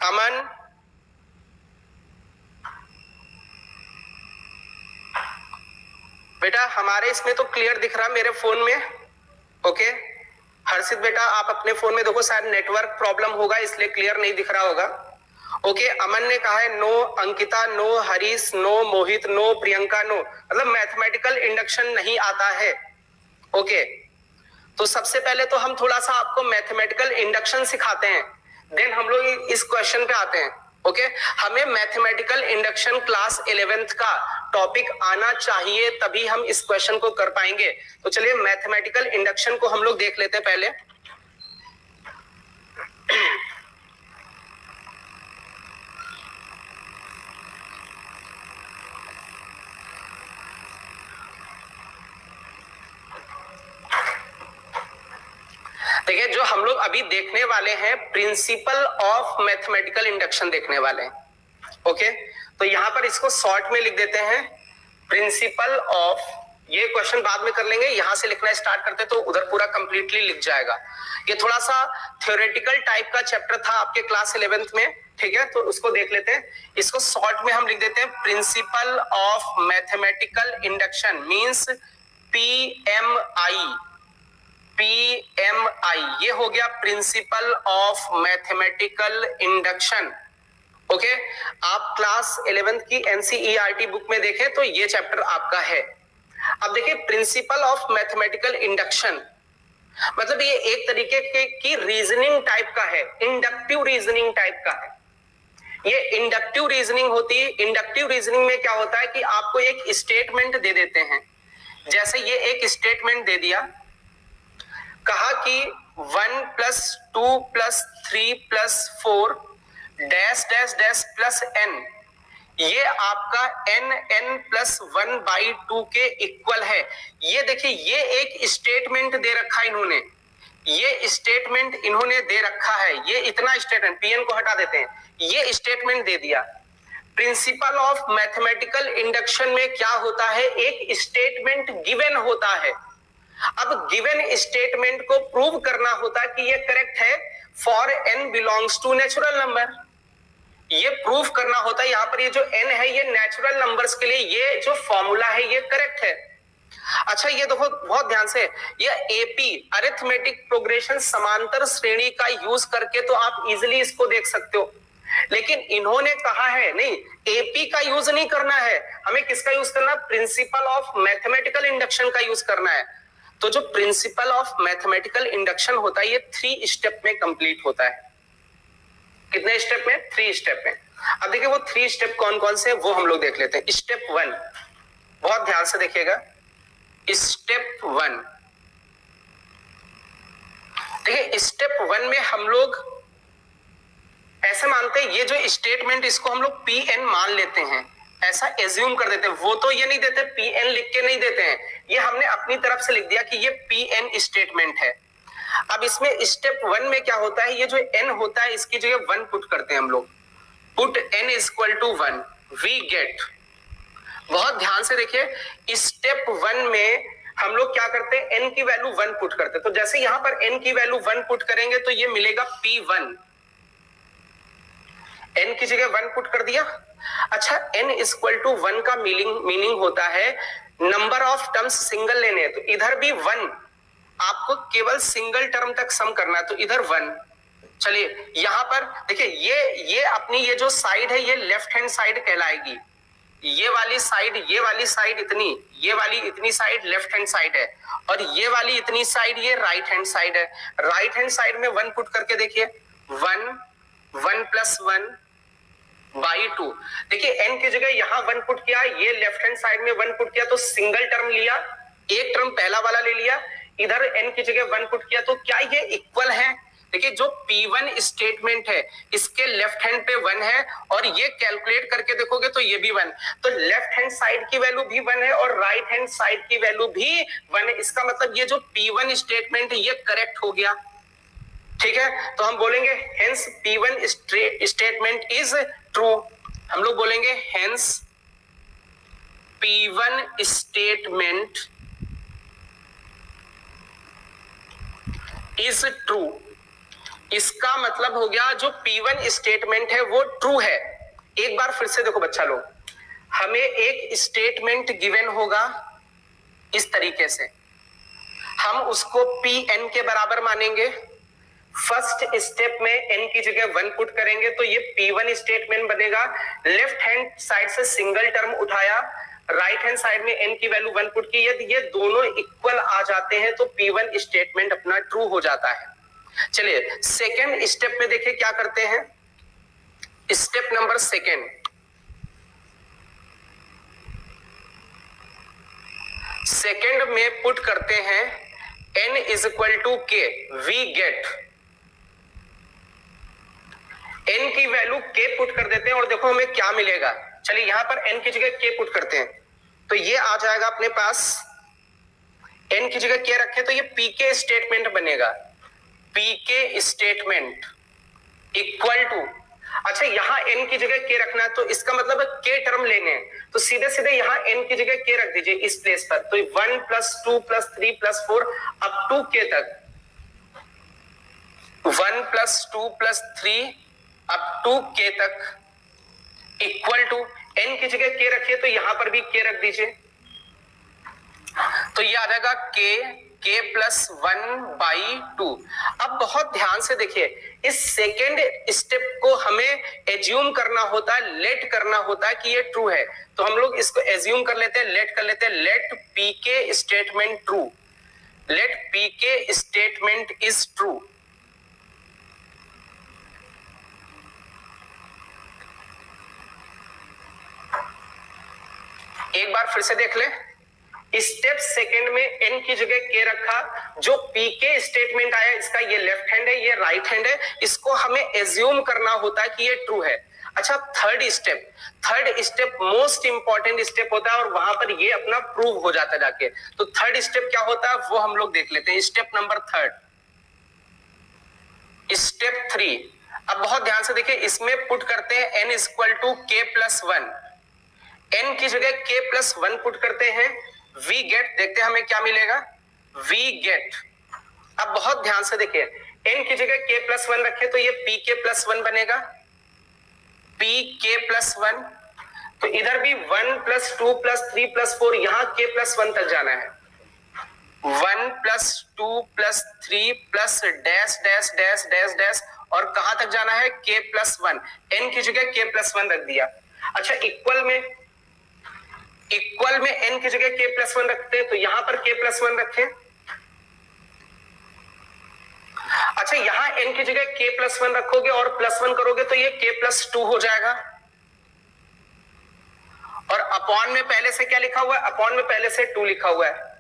अमन, बेटा हमारे इसमें तो क्लियर दिख रहा मेरे फोन में। ओके, हर्षित बेटा आप अपने फोन में देखो, शायद नेटवर्क प्रॉब्लम होगा इसलिए क्लियर नहीं दिख रहा होगा। ओके, अमन ने कहा है no, Ankita no, Harish no, Mohit no, Priyanka no, मतलब मैथमेटिकल इंडक्शन नहीं आता है। ओके, तो सबसे पहले तो हम थोड़ा सा आपको मैथमेटिकल इंडक्शन सिखाते हैं, देन हम लोग इस क्वेश्चन पे आते हैं। ओके, हमें मैथमेटिकल इंडक्शन क्लास 11th का टॉपिक आना चाहिए, तभी हम इस क्वेश्चन को कर पाएंगे। तो चलिए मैथमेटिकल इंडक्शन को हम लोग देख लेते हैं पहले। देखिए जो हम लोग अभी देखने वाले हैं प्रिंसिपल ऑफ मैथमेटिकल इंडक्शन देखने वाले हैं। ओके, तो यहां पर इसको शॉर्ट में लिख देते हैं प्रिंसिपल ऑफ, ये क्वेश्चन बाद में कर लेंगे, यहां से लिखना स्टार्ट करते तो उधर पूरा कंप्लीटली लिख जाएगा। ये थोड़ा सा थ्योरेटिकल टाइप का चैप्टर था आपके क्लास 11th में, ठीक है, तो उसको देख लेते हैं। इसको शॉर्ट में हम लिख देते हैं principal of mathematical induction means PMI। PMI ये हो गया principal of mathematical induction. Okay, आप क्लास 11th की एनसीईआरटी बुक में देखें तो ये चैप्टर आपका है। अब देखिए प्रिंसिपल ऑफ मैथमेटिकल इंडक्शन, मतलब ये एक तरीके की रीजनिंग टाइप का है, इंडक्टिव रीजनिंग टाइप का है। ये इंडक्टिव रीजनिंग होती है। इंडक्टिव रीजनिंग में क्या होता है कि आपको एक स्टेटमेंट दे देते हैं, जैसे ये एक स्टेटमेंट दे दिया, कहा कि 1 + 2 + 3 + 4 dash dash dash plus n, ये आपका n+1/2 के इक्वल है। ये देखिए ये एक स्टेटमेंट दे रखा है इन्होंने, ये स्टेटमेंट इन्होंने दे रखा है, ये इतना स्टेटमेंट, pn को हटा देते हैं, ये स्टेटमेंट दे दिया। प्रिंसिपल ऑफ मैथमेटिकल इंडक्शन में क्या होता है, एक स्टेटमेंट गिवन होता है। अब गिवन स्टेटमेंट को प्रूव करना होता है कि ये करेक्ट है for n belongs to natural number, ये प्रूफ करना होता है। यहां पर ये जो n है ये नेचुरल नंबर्स के लिए ये जो फॉर्मूला है ये करेक्ट है। अच्छा ये देखो बहुत ध्यान से, ये एपी अरिथमेटिक प्रोग्रेशन समांतर श्रेणी का यूज करके तो आप इजिली इसको देख सकते हो, लेकिन इन्होंने कहा है नहीं, एपी का यूज नहीं करना है, हमें किसका यूज करना, प्रिंसिपल ऑफ मैथमेटिकल इंडक्शन का यूज करना है। तो जो प्रिंसिपल ऑफ मैथमेटिकल इंडक्शन होता है ये 3 स्टेप में कंप्लीट होता है। कितने स्टेप में, 3 स्टेप में। अब देखिए वो 3 स्टेप कौन कौन से वो हम लोग देख लेते हैं। स्टेप 1, बहुत ध्यान से देखिएगा, स्टेप 1, देखिए स्टेप 1 में हम लोग ऐसे मानते हैं, ये जो स्टेटमेंट इसको हम लोग Pn मान लेते हैं, ऐसा एज्यूम कर देते हैं। वो तो ये नहीं देते, Pn लिख के नहीं देते हैं, ये हमने अपनी तरफ से लिख दिया कि ये Pn स्टेटमेंट है। अब इसमें स्टेप 1 में क्या होता है, ये जो n होता है इसकी जगह 1 पुट करते हैं हम लोग, पुट n = 1, वी गेट, बहुत ध्यान से देखिए, स्टेप 1 में हम लोग क्या करते हैं, n की वैल्यू 1 पुट करते हैं। तो जैसे यहां पर n की वैल्यू 1 पुट करेंगे तो ये मिलेगा P1, n की जगह 1 पुट कर दिया। अच्छा n = 1 का मीनिंग होता है नंबर ऑफ टर्म्स सिंगल लेने हैं, तो इधर भी 1, आपको केवल सिंगल टर्म तक सम करना है, तो इधर 1। चलिए यहां पर देखिए ये अपनी ये जो साइड है ये लेफ्ट हैंड साइड कहलाएगी, ये वाली साइड इतनी, ये वाली इतनी साइड लेफ्ट हैंड साइड है, और ये वाली इतनी साइड ये राइट हैंड साइड है। राइट हैंड साइड में 1 पुट करके देखिए, 1 + 1/2, देखिए n की जगह यहां 1 पुट किया, ये लेफ्ट हैंड साइड में 1 पुट किया तो सिंगल टर्म लिया, एक टर्म पहला वाला ले लिया, इधर n की जगह 1 पुट किया, तो क्या ये इक्वल है। देखिए जो P1 स्टेटमेंट है इसके लेफ्ट हैंड पे 1 है, और ये कैलकुलेट करके देखोगे तो ये भी 1, तो लेफ्ट हैंड साइड की वैल्यू भी 1 है और राइट हैंड साइड की वैल्यू भी 1 है। इसका मतलब ये जो P1 स्टेटमेंट है ये करेक्ट हो गया, ठीक है। तो हम बोलेंगे hence P1 statement is true, हम लोग बोलेंगे hence P1 statement is true. इसका मतलब हो गया जो P1 स्टेटमेंट है वो ट्रू है। एक बार फिर से देखो बच्चा लोग, हमें एक स्टेटमेंट गिवन होगा इस तरीके से, हम उसको Pn के बराबर मानेंगे। फर्स्ट स्टेप में n की जगह 1 पुट करेंगे तो ये P1 स्टेटमेंट बनेगा। लेफ्ट हैंड साइड से सिंगल टर्म उठाया, राइट हैंड साइड में n की वैल्यू 1 पुट की, यदि ये दोनों इक्वल आ जाते हैं तो P1 स्टेटमेंट अपना ट्रू हो जाता है। चलिए सेकेंड स्टेप में देखिए क्या करते हैं, स्टेप नंबर 2, सेकेंड में पुट करते हैं n = k, we get, n की वैल्यू k पुट कर देते हैं और देखो हमें क्या मिलेगा। चलिए यहां पर n की जगह k पुट करते हैं तो ये आ जाएगा अपने पास, n की जगह k रखे तो ये pk स्टेटमेंट बनेगा, pk स्टेटमेंट इक्वल टू, अच्छा यहां n की जगह k रखना है तो इसका मतलब है k टर्म लेने हैं, तो सीधे सीधे यहां n की जगह k रख दीजिए इस प्लेस पर, तो 1 + 2 + 3 + 4 अप टू k तक, 1 + 2 + 3 अप टू k तक इक्वल टू, n की जगह k रखिए तो यहां पर भी k रख दीजिए, तो ये आ जाएगा k k प्लस 1/2। अब बहुत ध्यान से देखिए, इस सेकेंड स्टेप को हमें एज्यूम करना होता है, लेट करना होता है कि ये ट्रू है। तो हम लोग इसको एज्यूम कर लेते हैं, लेट कर लेते हैं, लेट p के स्टेटमेंट ट्रू, लेट p के स्टेटमेंट इज ट्रू। एक बार फिर से देख ले, स्टेप सेकंड में n की जगह k रखा, जो p के स्टेटमेंट आया इसका ये लेफ्ट हैंड है, ये राइट हैंड है, इसको हमें एज्यूम करना होता है कि ये ट्रू है। अच्छा, third step most important step होता है और वहां पर ये अपना प्रूव हो जाता है जाके। तो थर्ड स्टेप क्या होता है वो हम लोग देख लेते हैं। Step number third, step 3। अब बहुत ध्यान से देखिए, इसमें पुट करते हैं n equal to k plus 1, n की जगह k प्लस 1 पुट करते हैं, वी गेट, देखते हैं हमें क्या मिलेगा, वी गेट। अब बहुत ध्यान से देखिए, n की जगह k प्लस 1 रखे तो ये p k प्लस 1 बनेगा, p k प्लस 1। तो इधर भी 1 प्लस 2 प्लस 3 प्लस 4, यहां k प्लस 1 तक जाना है। 1 plus 2 plus 3 plus dash dash dash dash dash, और कहां तक जाना है, k प्लस 1। n की जगह k प्लस 1 रख दिया। अच्छा, इक्वल में n की जगह k प्लस 1 रखते हैं, तो यहां पर k प्लस 1 रखें। अच्छा, यहां n की जगह k प्लस 1 रखोगे और प्लस 1 करोगे तो ये k प्लस 2 हो जाएगा। और अपॉन में पहले से क्या लिखा हुआ है, अपॉन में पहले से 2 लिखा हुआ है।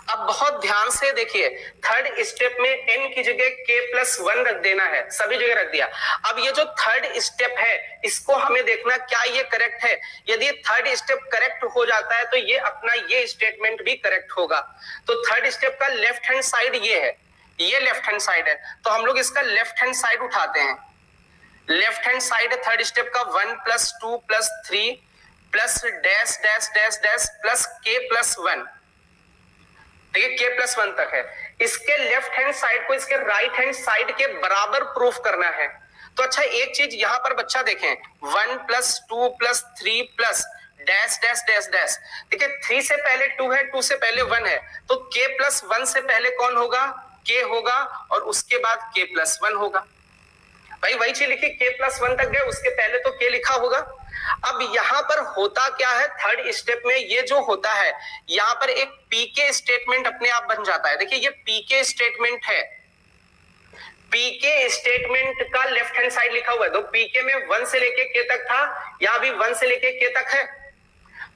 अब बहुत ध्यान से देखिए, थर्ड स्टेप में n की जगह k प्लस 1 रख देना है, सभी जगह रख दिया। अब ये जो थर्ड स्टेप है इसको हमें देखना क्या ये करेक्ट है। यदि थर्ड स्टेप करेक्ट हो जाता है तो ये अपना ये स्टेटमेंट भी करेक्ट होगा। तो थर्ड स्टेप का लेफ्ट हैंड साइड ये है, ये लेफ्ट हैंड साइड है, तो हम लोग इसका लेफ्ट हैंड साइड उठाते हैं। लेफ्ट हैंड साइड है थर्ड स्टेप का 1 plus 2 plus 3 plus dash dash dash dash plus k plus 1। देखिए k प्लस 1 तक है। इसके लेफ्ट हैंड साइड को इसके राइट हैंड साइड के बराबर प्रूफ करना है। तो अच्छा, एक चीज यहां पर बच्चा देखें, 1 plus 2 plus 3 plus dash dash dash dash. देखिए 3 से पहले 2 है, 2 से पहले 1 है, तो k प्लस 1 से पहले कौन होगा, k होगा, और उसके बाद k प्लस 1 होगा। भाई वही चीज लिखी, k प्लस 1 तक गए, उसके पहले तो k लिखा होगा। अब यहां पर होता क्या है, थर्ड स्टेप में ये जो होता है, यहां पर एक पीके स्टेटमेंट अपने आप बन जाता है। देखिए ये पीके स्टेटमेंट है, पीके स्टेटमेंट का लेफ्ट हैंड साइड लिखा हुआ है। तो पीके में 1 से लेके k तक था, यहां भी 1 से लेके k तक है,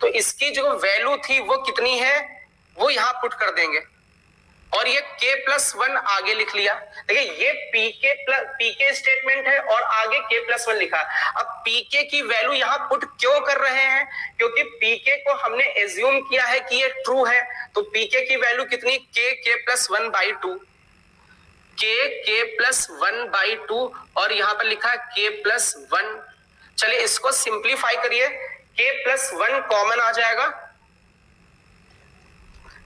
तो इसकी जो वैल्यू थी वो कितनी है वो यहां पुट कर देंगे, और ये k प्लस 1 आगे लिख लिया। देखिए ये पीके स्टेटमेंट है और आगे k प्लस 1 लिखा। अब pk की वैल्यू यहां पुट क्यों कर रहे हैं, क्योंकि pk को हमने एज्यूम किया है कि ये ट्रू है। तो pk की वैल्यू कितनी, k प्लस 1/2, k प्लस 1/2, और यहां पर लिखा k प्लस 1। चलिए इसको सिंप्लीफाई करिए, k प्लस 1 कॉमन आ जाएगा,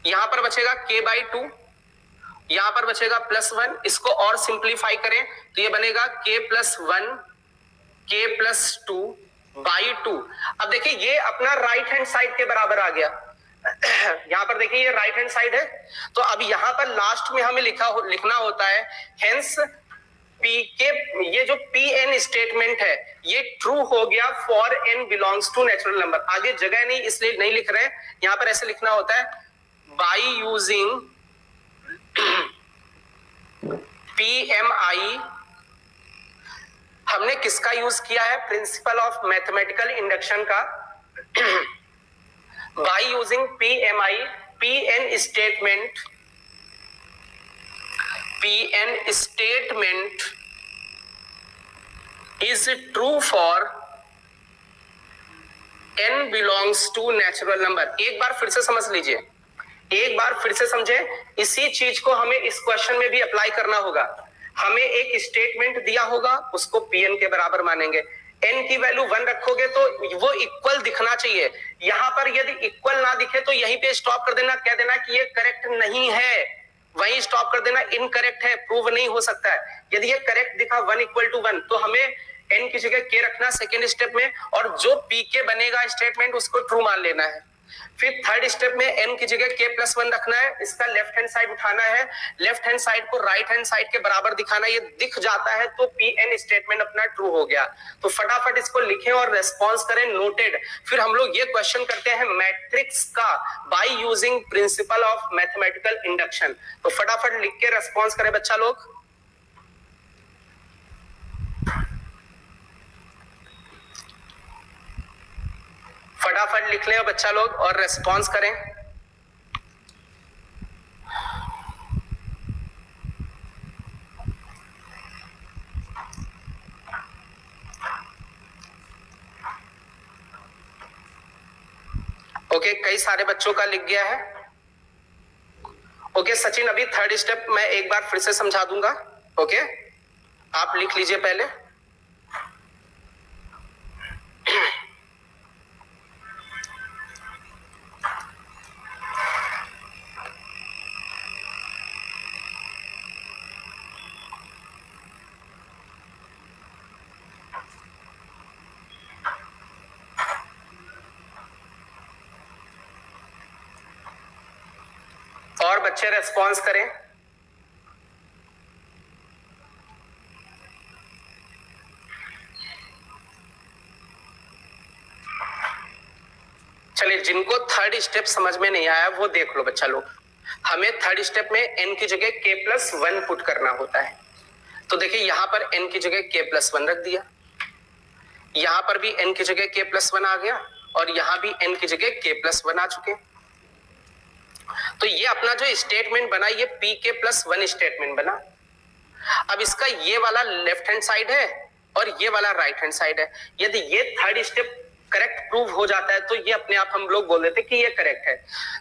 यहां पर बचेगा k/2, यहां पर बचेगा प्लस 1। इसको और सिंप्लीफाई करें तो ये बनेगा k प्लस 1 k प्लस 2/2। अब देखिए ये अपना राइट हैंड साइड के बराबर आ गया। यहां पर देखिए ये राइट हैंड साइड है, तो अब यहां पर लास्ट में हमें लिखना होता है, हेंस pk, ये जो pn स्टेटमेंट है ये ट्रू हो गया for n belongs to natural number. आगे जगह नहीं इसलिए नहीं लिख रहे हैं, यहां पर ऐसे लिखना होता है, बाई यूजिंग PMI। हमने किसका यूज किया है, प्रिंसिपल ऑफ मैथमेटिकल इंडक्शन का। By using PMI, PN statement is true for n belongs to natural number. एक बार फिर से समझ लीजिए, एक बार फिर से समझे, इसी चीज को हमें इस क्वेश्चन में भी अप्लाई करना होगा। हमें एक स्टेटमेंट दिया होगा, उसको pn के बराबर मानेंगे, n की वैल्यू 1 रखोगे तो वो इक्वल दिखना चाहिए। यहां पर यदि इक्वल ना दिखे तो यहीं पे स्टॉप कर देना, कह देना कि ये करेक्ट नहीं है, वहीं स्टॉप कर देना, इनकरेक्ट है, प्रूव नहीं हो सकता है। यदि ये करेक्ट दिखा 1 = 1 तो हमें n की जगह k रखना सेकेंड स्टेप में, और जो pk बनेगा स्टेटमेंट उसको ट्रू मान लेना है। फिर थर्ड स्टेप में n की जगह k+1 रखना है, इसका लेफ्ट हैंड साइड उठाना है, लेफ्ट हैंड साइड को राइट हैंड साइड के बराबर दिखाना, ये दिख जाता है तो Pn स्टेटमेंट अपना ट्रू हो गया। तो फटाफट इसको लिखें और रेस्पॉन्स करें, नोटेड। फिर हम लोग ये क्वेश्चन करते हैं मैट्रिक्स का bye using principle of mathematical induction. तो फटाफट लिख के रेस्पॉन्स करें बच्चा लोग। फटाफट लिख लें बच्चा लोग और रेस्पॉन्स करें। ओके, कई सारे बच्चों का लिख गया है। ओके सचिन, अभी थर्ड स्टेप मैं एक बार फिर से समझा दूंगा। ओके, आप लिख लीजिए पहले। और बच्चे रेस्पॉन्स करें। चलिए, जिनको थर्ड स्टेप समझ में नहीं आया वो देख लो बच्चा लोग। हमें थर्ड स्टेप में n की जगह k+1 पुट करना होता है। तो देखिए यहां पर n की जगह k+1 रख दिया, यहां पर भी n की जगह k+1 आ गया और यहां भी n की जगह k+1 आ चुके। तो ये अपना जो स्टेटमेंट बना ये pk+1 स्टेटमेंट बना। अब इसका ये वाला लेफ्ट हैंड साइड है और ये वाला राइट हैंड साइड है। यदि ये थर्ड स्टेप करेक्ट प्रूव हो जाता है तो ये अपने आप हम लोग बोल देते कि ये करेक्ट है।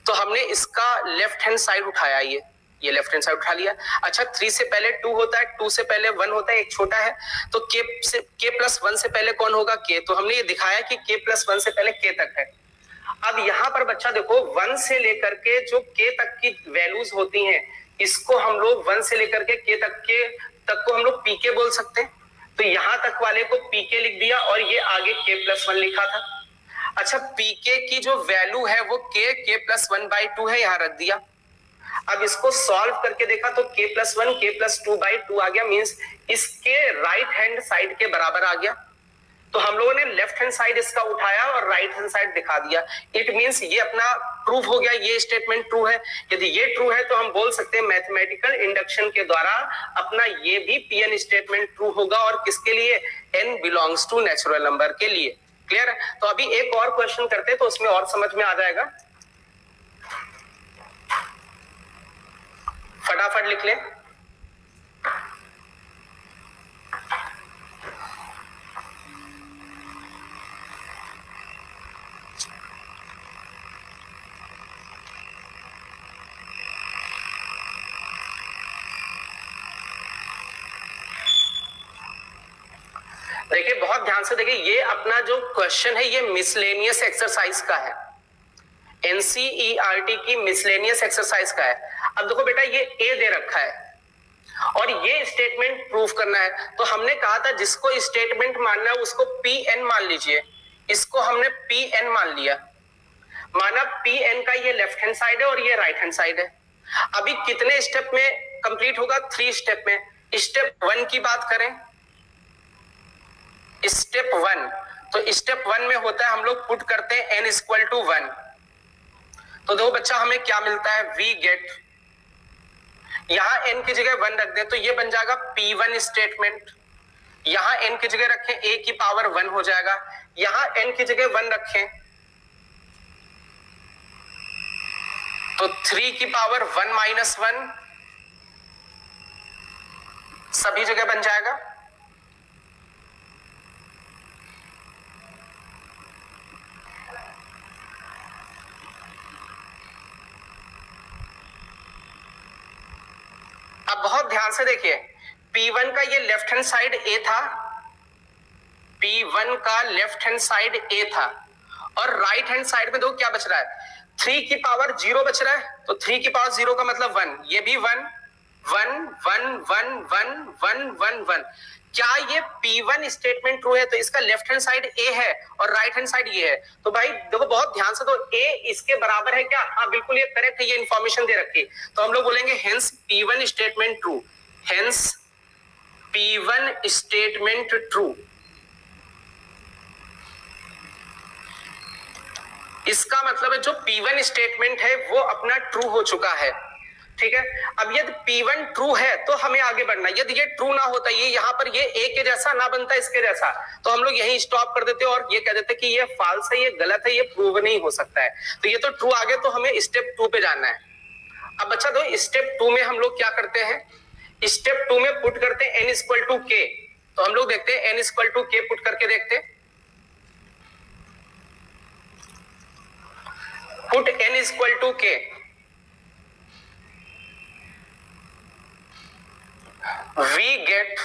तो हमने इसका लेफ्ट हैंड साइड उठाया, ये लेफ्ट हैंड साइड उठा लिया। अच्छा, 3 से पहले 2 होता है, 2 से पहले 1 होता है, एक छोटा है, तो k+1 से पहले कौन होगा? k। तो हमने ये दिखाया कि k+1 से पहले k तक है। अब यहां पर बच्चा देखो 1 से लेकर के जो k तक की वैल्यूज होती हैं, इसको हम लोग 1 से लेकर के k तक को हम लोग pk बोल सकते हैं। तो यहां तक वाले को pk लिख दिया और ये आगे k+1 लिखा था। अच्छा, pk की जो वैल्यू है वो k+1/2 है, यहां रख दिया। अब इसको सॉल्व करके देखा तो k+1 k+2/2 आ गया, मींस इसके राइट हैंड साइड के बराबर आ गया। तो हम लोगों ने लेफ्ट हैंड साइड इसका उठाया और राइट हैंड साइड दिखा दिया। इट मींस ये अपना प्रूफ हो गया, ये स्टेटमेंट ट्रू है। यदि ये ट्रू है तो हम बोल सकते हैं मैथमेटिकल इंडक्शन के द्वारा अपना ये भी Pn स्टेटमेंट ट्रू होगा। और किसके लिए? n belongs to natural number के लिए। क्लियर है? तो अभी एक और क्वेश्चन करते हैं तो उसमें और समझ में आ जाएगा। फटाफट लिख लें। देखिए बहुत ध्यान से देखिए, ये अपना जो क्वेश्चन है ये मिसलेनियस एक्सरसाइज का है, एनसीईआरटी की मिसलेनियस एक्सरसाइज का है। अब देखो बेटा, ये ए दे रखा है और ये स्टेटमेंट प्रूफ करना है। तो हमने कहा था जिसको स्टेटमेंट मानना है उसको Pn मान लीजिए। इसको हमने Pn मान लिया, माना Pn का ये लेफ्ट हैंड साइड है और ये राइट हैंड साइड है। अभी कितने स्टेप में कंप्लीट होगा? 3 स्टेप में। स्टेप 1 की बात करें, स्टेप 1, तो स्टेप 1 में होता है हम लोग पुट करते हैं n = 1। तो देखो बच्चा हमें क्या मिलता है? वी गेट, यहां n की जगह 1 रख दें तो ये बन जाएगा P1 स्टेटमेंट। यहां n की जगह रखें a की पावर 1 हो जाएगा, यहां n की जगह 1 रखें तो 3 की पावर 1 - 1 सभी जगह बन जाएगा। अब बहुत ध्यान से देखिए, P1 का ये लेफ्ट हैंड साइड A था, P1 का लेफ्ट हैंड साइड A था और राइट हैंड साइड में देखो क्या बच रहा है? 3 की पावर 0 बच रहा है। तो 3 की पावर 0 का मतलब 1, ये भी 1 1 1 1 1 1 1 1। क्या ये P1 स्टेटमेंट ट्रू है? तो इसका लेफ्ट हैंड साइड A है और राइट हैंड साइड ये है। तो भाई देखो बहुत ध्यान से, तो A इसके बराबर है क्या? हाँ बिल्कुल ये करेक्ट है, ये इंफॉर्मेशन दे रखी। तो हम लोग बोलेंगे hence P1 statement true, hence P1 statement true. इसका मतलब है जो P1 स्टेटमेंट है वो अपना ट्रू हो चुका है। ठीक है, अब यदि P1 ट्रू है तो हमें आगे बढ़ना। यदि ये ट्रू ना होता, ये यहाँ पर ये A के जैसा ना बनता इसके जैसा, तो हम लोग यही स्टॉप कर देते और ये कह देते कि ये फॉल्स है, ये गलत है, ये प्रूव नहीं हो सकता है। तो ये तो ट्रू आ गया, तो हमें स्टेप 2 पे जाना है। अब बच्चा दो, स्टेप 2 में हम लोग क्या करते हैं? स्टेप 2 में पुट करते हैं n इक्वल टू k। तो हम लोग देखते हैं n equal to k put करके देखते हैं। Put n equal to k, we get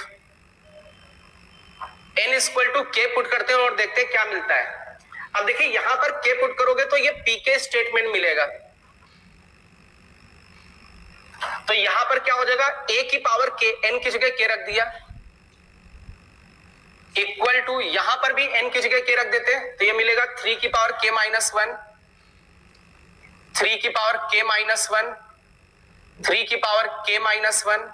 n equal to k put करते हैं और देखते हैं क्या मिलता है। अब देखिए यहां पर k पुट करोगे तो ये pk स्टेटमेंट मिलेगा। तो यहां पर क्या हो जाएगा? a की पावर k, n की जगह k रख दिया, इक्वल टू यहां पर भी n की जगह k रख देते हैं, तो ये मिलेगा 3 की पावर k माइनस 1, 3 की पावर k माइनस 1, 3 की पावर k माइनस 1।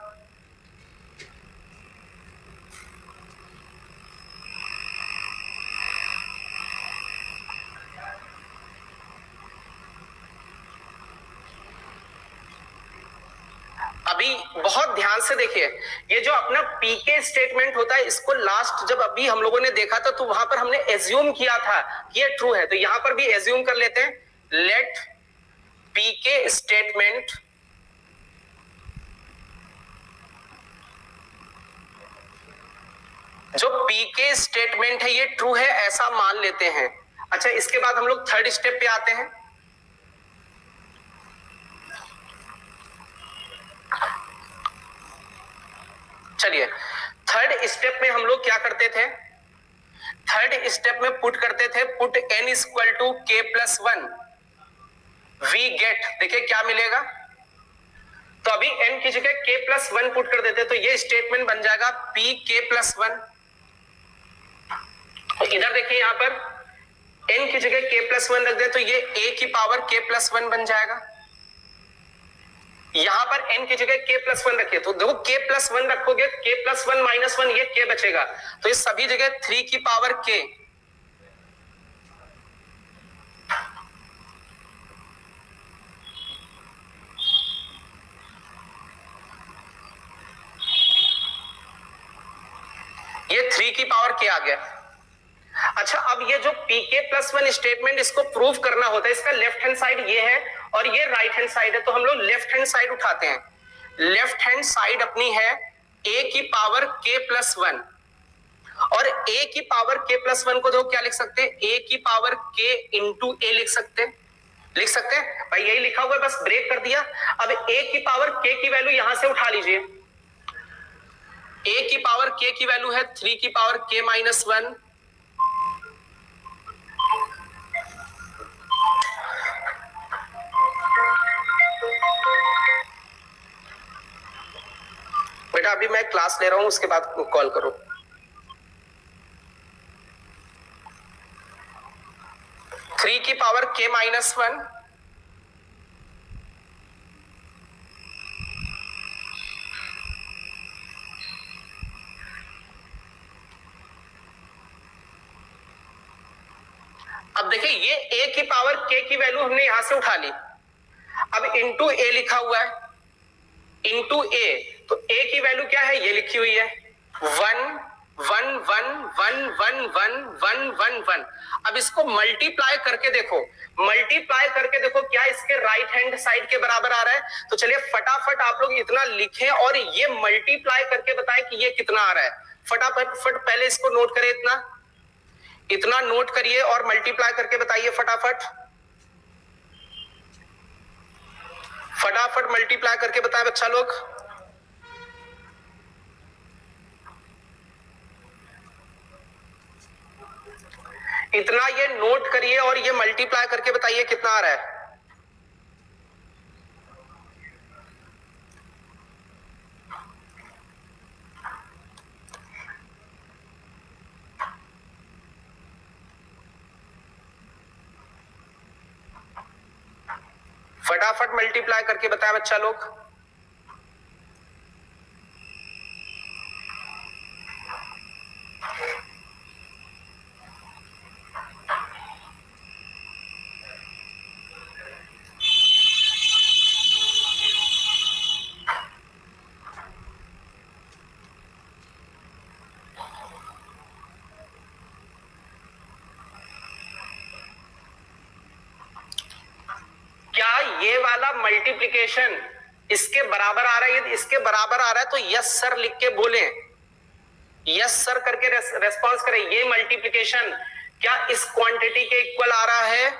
अभी बहुत ध्यान से देखिए, ये जो अपना पीके स्टेटमेंट होता है, इसको लास्ट जब अभी हम लोगों ने देखा था तो वहां पर हमने एज्यूम किया था कि ये ट्रू है। तो यहां पर भी एज्यूम कर लेते हैं, लेट पीके स्टेटमेंट जो पीके स्टेटमेंट है ये ट्रू है ऐसा मान लेते हैं। अच्छा, इसके बाद हम लोग थर्ड स्टेप पे आते हैं। चलिए, थर्ड स्टेप में हम लोग क्या करते थे? थर्ड स्टेप में पुट करते थे, put n equal to k plus 1, we get, देखिए क्या मिलेगा? तो अभी n की जगह k प्लस 1 पुट कर देते, तो ये स्टेटमेंट बन जाएगा p k प्लस 1। तो इधर देखिए यहां पर n की जगह k प्लस 1 रख दे तो ये a की पावर k प्लस 1 बन जाएगा। यहां पर n की जगह k प्लस 1 रखिए, तो देखो k प्लस 1 रखोगे, k प्लस 1 माइनस 1, ये k बचेगा, तो ये सभी जगह 3 की पावर k। ये 3 की पावर k आ गया। अच्छा, अब ये जो pk प्लस 1 स्टेटमेंट इसको प्रूव करना होता है, इसका लेफ्ट हैंड साइड ये है और ये राइट हैंड साइड है, तो हम लोग लेफ्ट हैंड साइड उठाते हैं। लेफ्ट हैंड साइड अपनी है a की पावर k प्लस 1, और a की पावर k प्लस 1 को देखो क्या लिख सकते हैं? a की पावर k इंटू a लिख सकते हैं, लिख सकते हैं भाई, यही लिखा हुआ है, बस ब्रेक कर दिया। अब a की पावर k की वैल्यू यहां से उठा लीजिए, a की पावर k की वैल्यू है 3 की पावर k माइनस 1, बेटा अभी मैं क्लास ले रहा हूं, उसके बाद कॉल करो। थ्री की पावर k माइनस 1, अब देखिए ये a की पावर k की वैल्यू हमने यहां से उठा ली, अब इंटू a लिखा हुआ है, इंटू a, तो a की वैल्यू क्या है? ये लिखी हुई है 1 1 1 1 1 1 1 1 1। अब इसको मल्टीप्लाई करके देखो, मल्टीप्लाई करके देखो क्या इसके राइट हैंड साइड के बराबर आ रहा है? तो चलिए फटाफट आप लोग इतना लिखें और ये मल्टीप्लाई करके बताएं कि ये कितना आ रहा है। फटाफट पहले इसको नोट करें, इतना नोट करिए और मल्टीप्लाई करके बताइए फटाफट, फटाफट मल्टीप्लाई करके बताएं बच्चा लोग। इतना ये नोट करिए और ये मल्टीप्लाई करके बताइए कितना आ रहा है। फटाफट मल्टीप्लाई करके बताया बच्चा लोग। क्या ये वाला मल्टीप्लिकेशन इसके बराबर आ रहा है? यदि इसके बराबर आ रहा है तो यस सर लिख के बोले, यस सर करके रेस्पॉन्स करें। ये मल्टीप्लिकेशन क्या इस क्वांटिटी के इक्वल आ रहा है?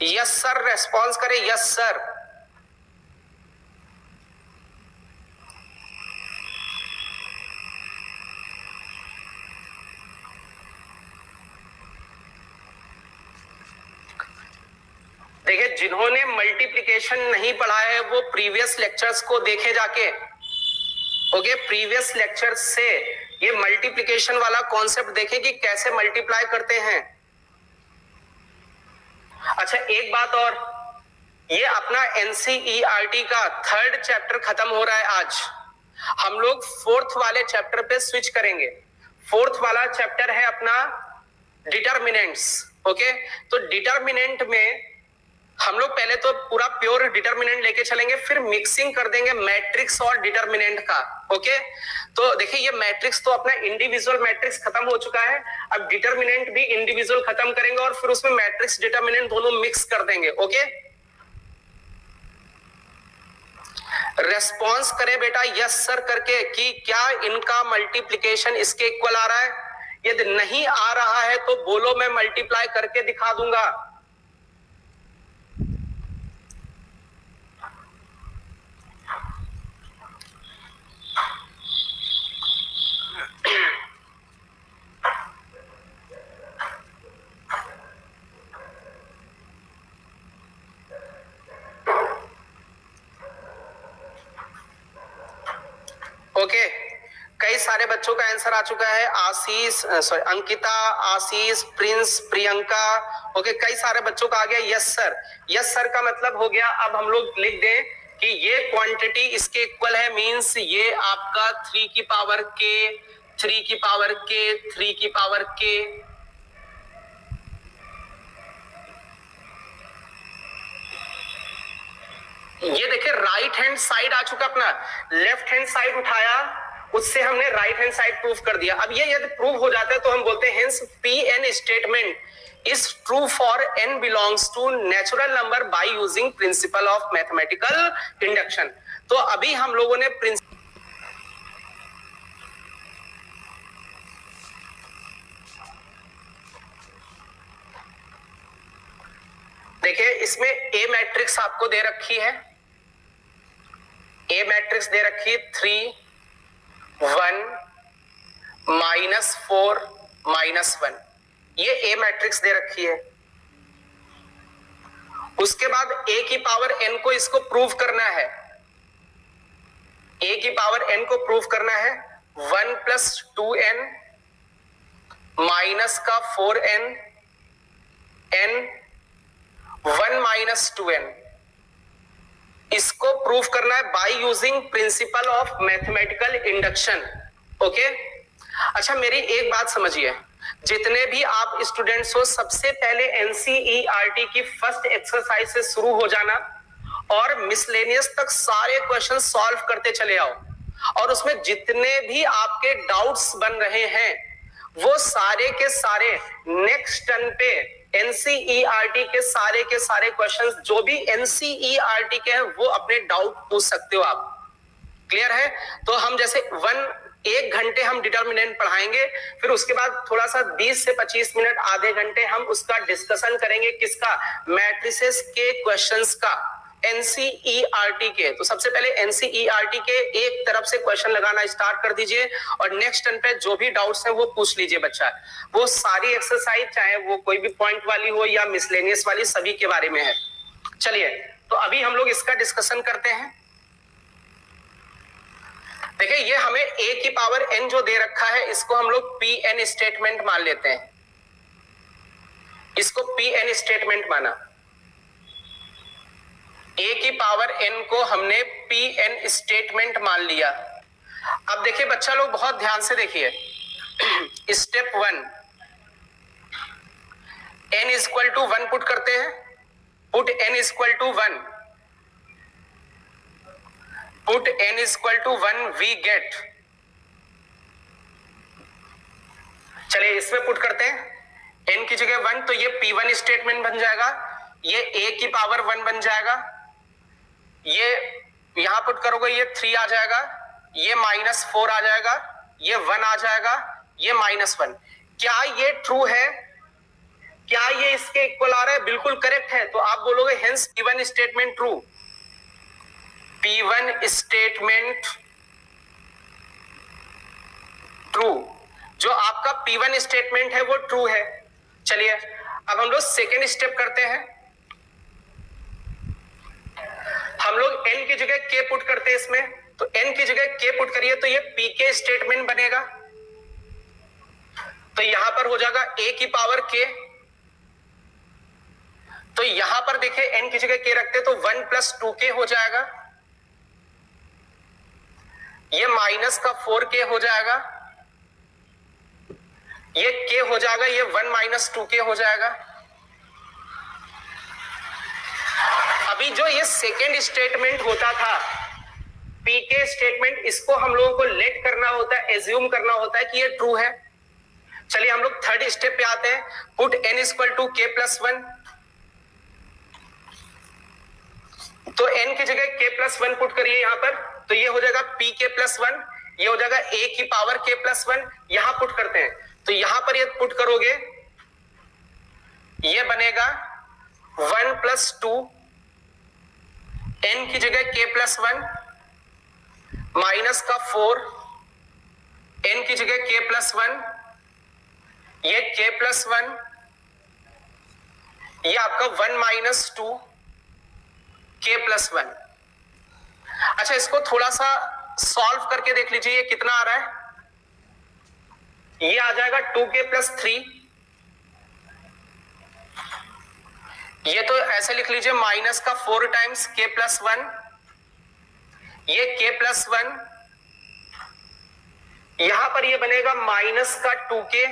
यस सर रेस्पॉन्स करें, यस सर। देखिए, जिन्होंने मल्टीप्लिकेशन नहीं पढ़ा है वो प्रीवियस लेक्चर्स को देखे जाके। ओके, प्रीवियस लेक्चर से ये मल्टीप्लिकेशन वाला कॉन्सेप्ट देखे कि कैसे मल्टीप्लाई करते हैं। अच्छा, एक बात और, ये अपना एनसीईआरटी का 3rd चैप्टर खत्म हो रहा है आज। हम लोग 4th वाले चैप्टर पे स्विच करेंगे। 4th वाला चैप्टर है अपना डिटर्मिनेंट्स। ओके, तो डिटर्मिनेंट में हम लोग पहले तो पूरा प्योर डिटर्मिनेंट लेके चलेंगे, फिर मिक्सिंग कर देंगे मैट्रिक्स और डिटर्मिनेंट का। ओके, तो देखिए ये मैट्रिक्स तो अपना इंडिविजुअल मैट्रिक्स खत्म हो चुका है, अब डिटर्मिनेंट भी इंडिविजुअल खत्म करेंगे और फिर उसमें मैट्रिक्स डिटर्मिनेंट दोनों मिक्स कर देंगे। ओके, रेस्पॉन्स करे बेटा यस सर करके कि क्या इनका मल्टीप्लिकेशन इसके इक्वल आ रहा है। यदि नहीं आ रहा है तो बोलो, मैं मल्टीप्लाई करके दिखा दूंगा। ओके, कई सारे बच्चों का आंसर आ चुका है। आशीष, सॉरी अंकिता, आशीष, प्रिंस, प्रियंका। ओके, कई सारे बच्चों का आ गया यस सर। यस सर का मतलब हो गया, अब हम लोग लिख दें कि ये क्वांटिटी इसके इक्वल है, मींस ये आपका 3 की पावर के, 3 की पावर के, 3 की पावर के। ये देखिए राइट हैंड साइड आ चुका अपना, लेफ्ट हैंड साइड उठाया, उससे हमने राइट हैंड साइड प्रूव कर दिया। अब ये यदि प्रूव हो जाता है तो हम बोलते हैं hence Pn statement is true for n belongs to natural number by using principle of mathematical induction. तो अभी हम लोगों ने देखिए इसमें ए मैट्रिक्स आपको दे रखी है, ए मैट्रिक्स दे रखी है 3 1 -4 -1, ये ए मैट्रिक्स दे रखी है। उसके बाद ए की पावर n को इसको प्रूव करना है, ए की पावर n को प्रूव करना है 1 + 2n माइनस का 4n n 1 - 2n, इसको प्रूव करना है bye using principle of mathematical induction. Okay, अच्छा मेरी एक बात समझिए, जितने भी आप स्टूडेंट्स हो सबसे पहले एनसीईआरटी की फर्स्ट एक्सरसाइज से शुरू हो जाना और मिसलेनियस तक सारे क्वेश्चन सॉल्व करते चले आओ, और उसमें जितने भी आपके डाउट्स बन रहे हैं वो सारे के सारे नेक्स्ट टर्न पे एनसीईआरटी के सारे क्वेश्चंस जो भी एनसीईआरटी के हैं वो अपने डाउट पूछ सकते हो आप। क्लियर है? तो हम जैसे 1 घंटे हम डिटर्मिनेंट पढ़ाएंगे, फिर उसके बाद थोड़ा सा 20 से 25 मिनट आधे घंटे हम उसका डिस्कशन करेंगे, किसका, मैट्रिसेस के क्वेश्चंस का, एनसीईआरटी के। तो सबसे पहले एनसीईआरटी के एक तरफ से क्वेश्चन लगाना स्टार्ट कर दीजिए और नेक्स्ट टर्न पे जो भी डाउट्स हैं वो पूछ लीजिए बच्चा। वो सारी एक्सरसाइज चाहे वो कोई भी पॉइंट वाली हो या मिसलेनियस वाली, सभी के बारे में है। चलिए तो अभी हम लोग इसका डिस्कशन करते हैं। देखिए ये हमें a की पावर n जो दे रखा है इसको हम लोग Pn स्टेटमेंट मान लेते हैं, इसको Pn स्टेटमेंट माना। ए की पावर एन को हमने पी एन स्टेटमेंट मान लिया। अब देखिए बच्चा लोग बहुत ध्यान से देखिए, step 1 n equal to 1 put करते हैं, put n equal to 1, put n equal to 1 we get, चलिए इसमें पुट करते हैं n की जगह 1, तो ये p1 स्टेटमेंट बन जाएगा, ये a की पावर 1 बन जाएगा, ये यहां पुट करोगे ये 3 आ जाएगा, ये -4 आ जाएगा, ये 1 आ जाएगा, ये -1। क्या ये ट्रू है? क्या ये इसके इक्वल आ रहा है? बिल्कुल करेक्ट है। तो आप बोलोगे hence P1 statement true, P1 statement true, जो आपका P1 स्टेटमेंट है वो ट्रू है। चलिए अब हम लोग सेकेंड स्टेप करते हैं, हम लोग n की जगह k पुट करते हैं इसमें, तो n की जगह k पुट करिए तो ये pk स्टेटमेंट बनेगा, तो यहां पर हो जाएगा a की पावर k, तो यहां पर देखिए n की जगह k रखते तो 1 + 2k हो जाएगा, ये माइनस का 4k हो जाएगा, ये k हो जाएगा, ये 1 - 2k हो जाएगा। अभी जो ये सेकेंड स्टेटमेंट होता था pk स्टेटमेंट, इसको हम लोगों को लेट करना होता है, एज्यूम करना होता है कि ये ट्रू है। चलिए हम लोग थर्ड स्टेप पे आते हैं, put n equal to k + 1, तो n की जगह k + 1 पुट करिए यहां पर, तो ये हो जाएगा pk + 1, ये हो जाएगा a की पावर k + 1, यहां पुट करते हैं, तो यहां पर ये पुट करोगे ये बनेगा 1 + 2, n की जगह k + 1 माइनस का 4, n की जगह k + 1, ये k + 1, ये आपका 1 - 2 k + 1। अच्छा इसको थोड़ा सा सॉल्व करके देख लीजिए ये कितना आ रहा है, ये आ जाएगा 2k + 3, ये तो ऐसे लिख लीजिए माइनस का 4 टाइम्स k + 1, ये k + 1, यहां पर ये बनेगा माइनस का 2k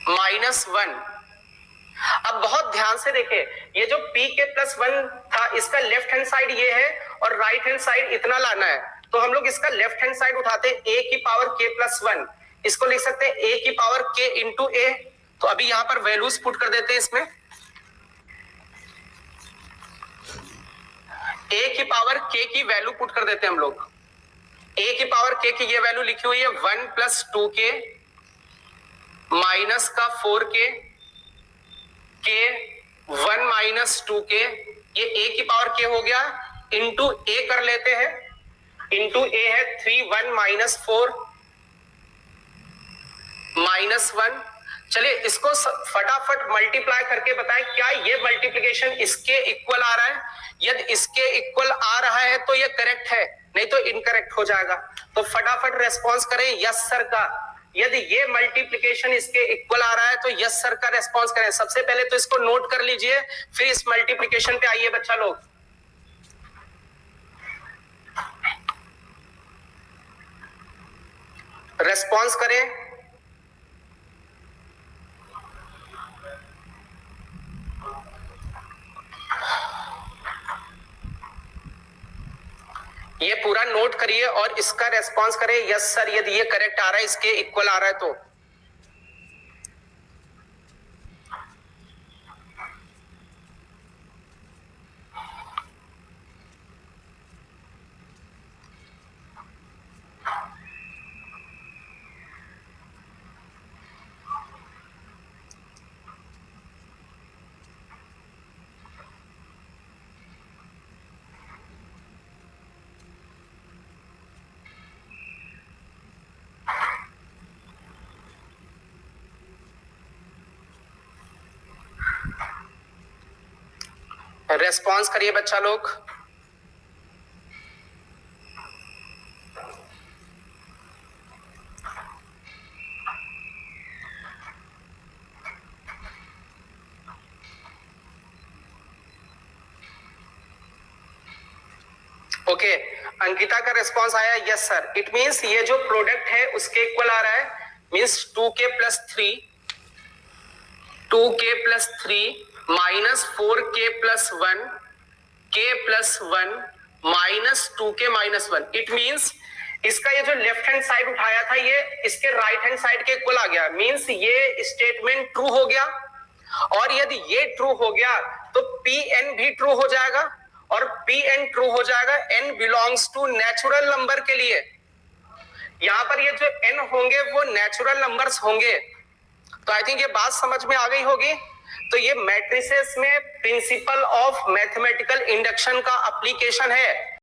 -1। अब बहुत ध्यान से देखें, ये जो pk + 1 था इसका लेफ्ट हैंड साइड ये है और राइट हैंड साइड इतना लाना है, तो हम लोग इसका लेफ्ट हैंड साइड उठाते हैं a की पावर k + 1, इसको लिख सकते हैं a की पावर k × a। तो अभी यहां पर वैल्यूज पुट कर देते हैं इसमें, a की पावर k की वैल्यू पुट कर देते हैं हम लोग, a की पावर k की ये वैल्यू लिखी हुई है 1 + 2k माइनस का 4k, k 1 - 2k, ये a की पावर k हो गया, इंटू a कर लेते हैं, इंटू a है 3 1 - 4 -1। चलिए इसको फटाफट मल्टीप्लाई करके बताएं क्या ये मल्टीप्लिकेशन इसके इक्वल आ रहा है। यदि इसके इक्वल आ रहा है तो ये करेक्ट है, नहीं तो इनकरेक्ट हो जाएगा। तो फटाफट रेस्पॉन्स करें यस सर का, यदि ये मल्टीप्लिकेशन इसके इक्वल आ रहा है तो यस सर का रेस्पॉन्स करें। सबसे पहले तो इसको नोट कर लीजिए, फिर इस मल्टीप्लिकेशन पे आइए बच्चा लोग। रेस्पॉन्स करें, ये पूरा नोट करिए और इसका रेस्पॉन्स करें यस सर, यदि ये करेक्ट आ रहा है, इसके इक्वल आ रहा है तो। रेस्पॉन्स करिए बच्चा लोग। ओके, अंकिता का रिस्पॉन्स आया यस सर। इट मीन्स ये जो प्रोडक्ट है उसके इक्वल आ रहा है, means 2k plus 3 minus 4k plus 1 k plus 1 minus 2k minus 1। It means इसका ये जो लेफ्ट हैंड साइड उठाया था ये इसके राइट हैंड साइड के इक्वल आ गया, मीन्स ये स्टेटमेंट ट्रू हो गया। और यदि ये ट्रू हो गया तो Pn भी ट्रू हो जाएगा, और Pn ट्रू हो जाएगा n belongs to natural number के लिए। यहां पर ये जो n होंगे वो नेचुरल नंबर्स होंगे। तो आई थिंक ये बात समझ में आ गई होगी। तो ये मैट्रिसेस में प्रिंसिपल ऑफ मैथमेटिकल इंडक्शन का एप्लीकेशन है।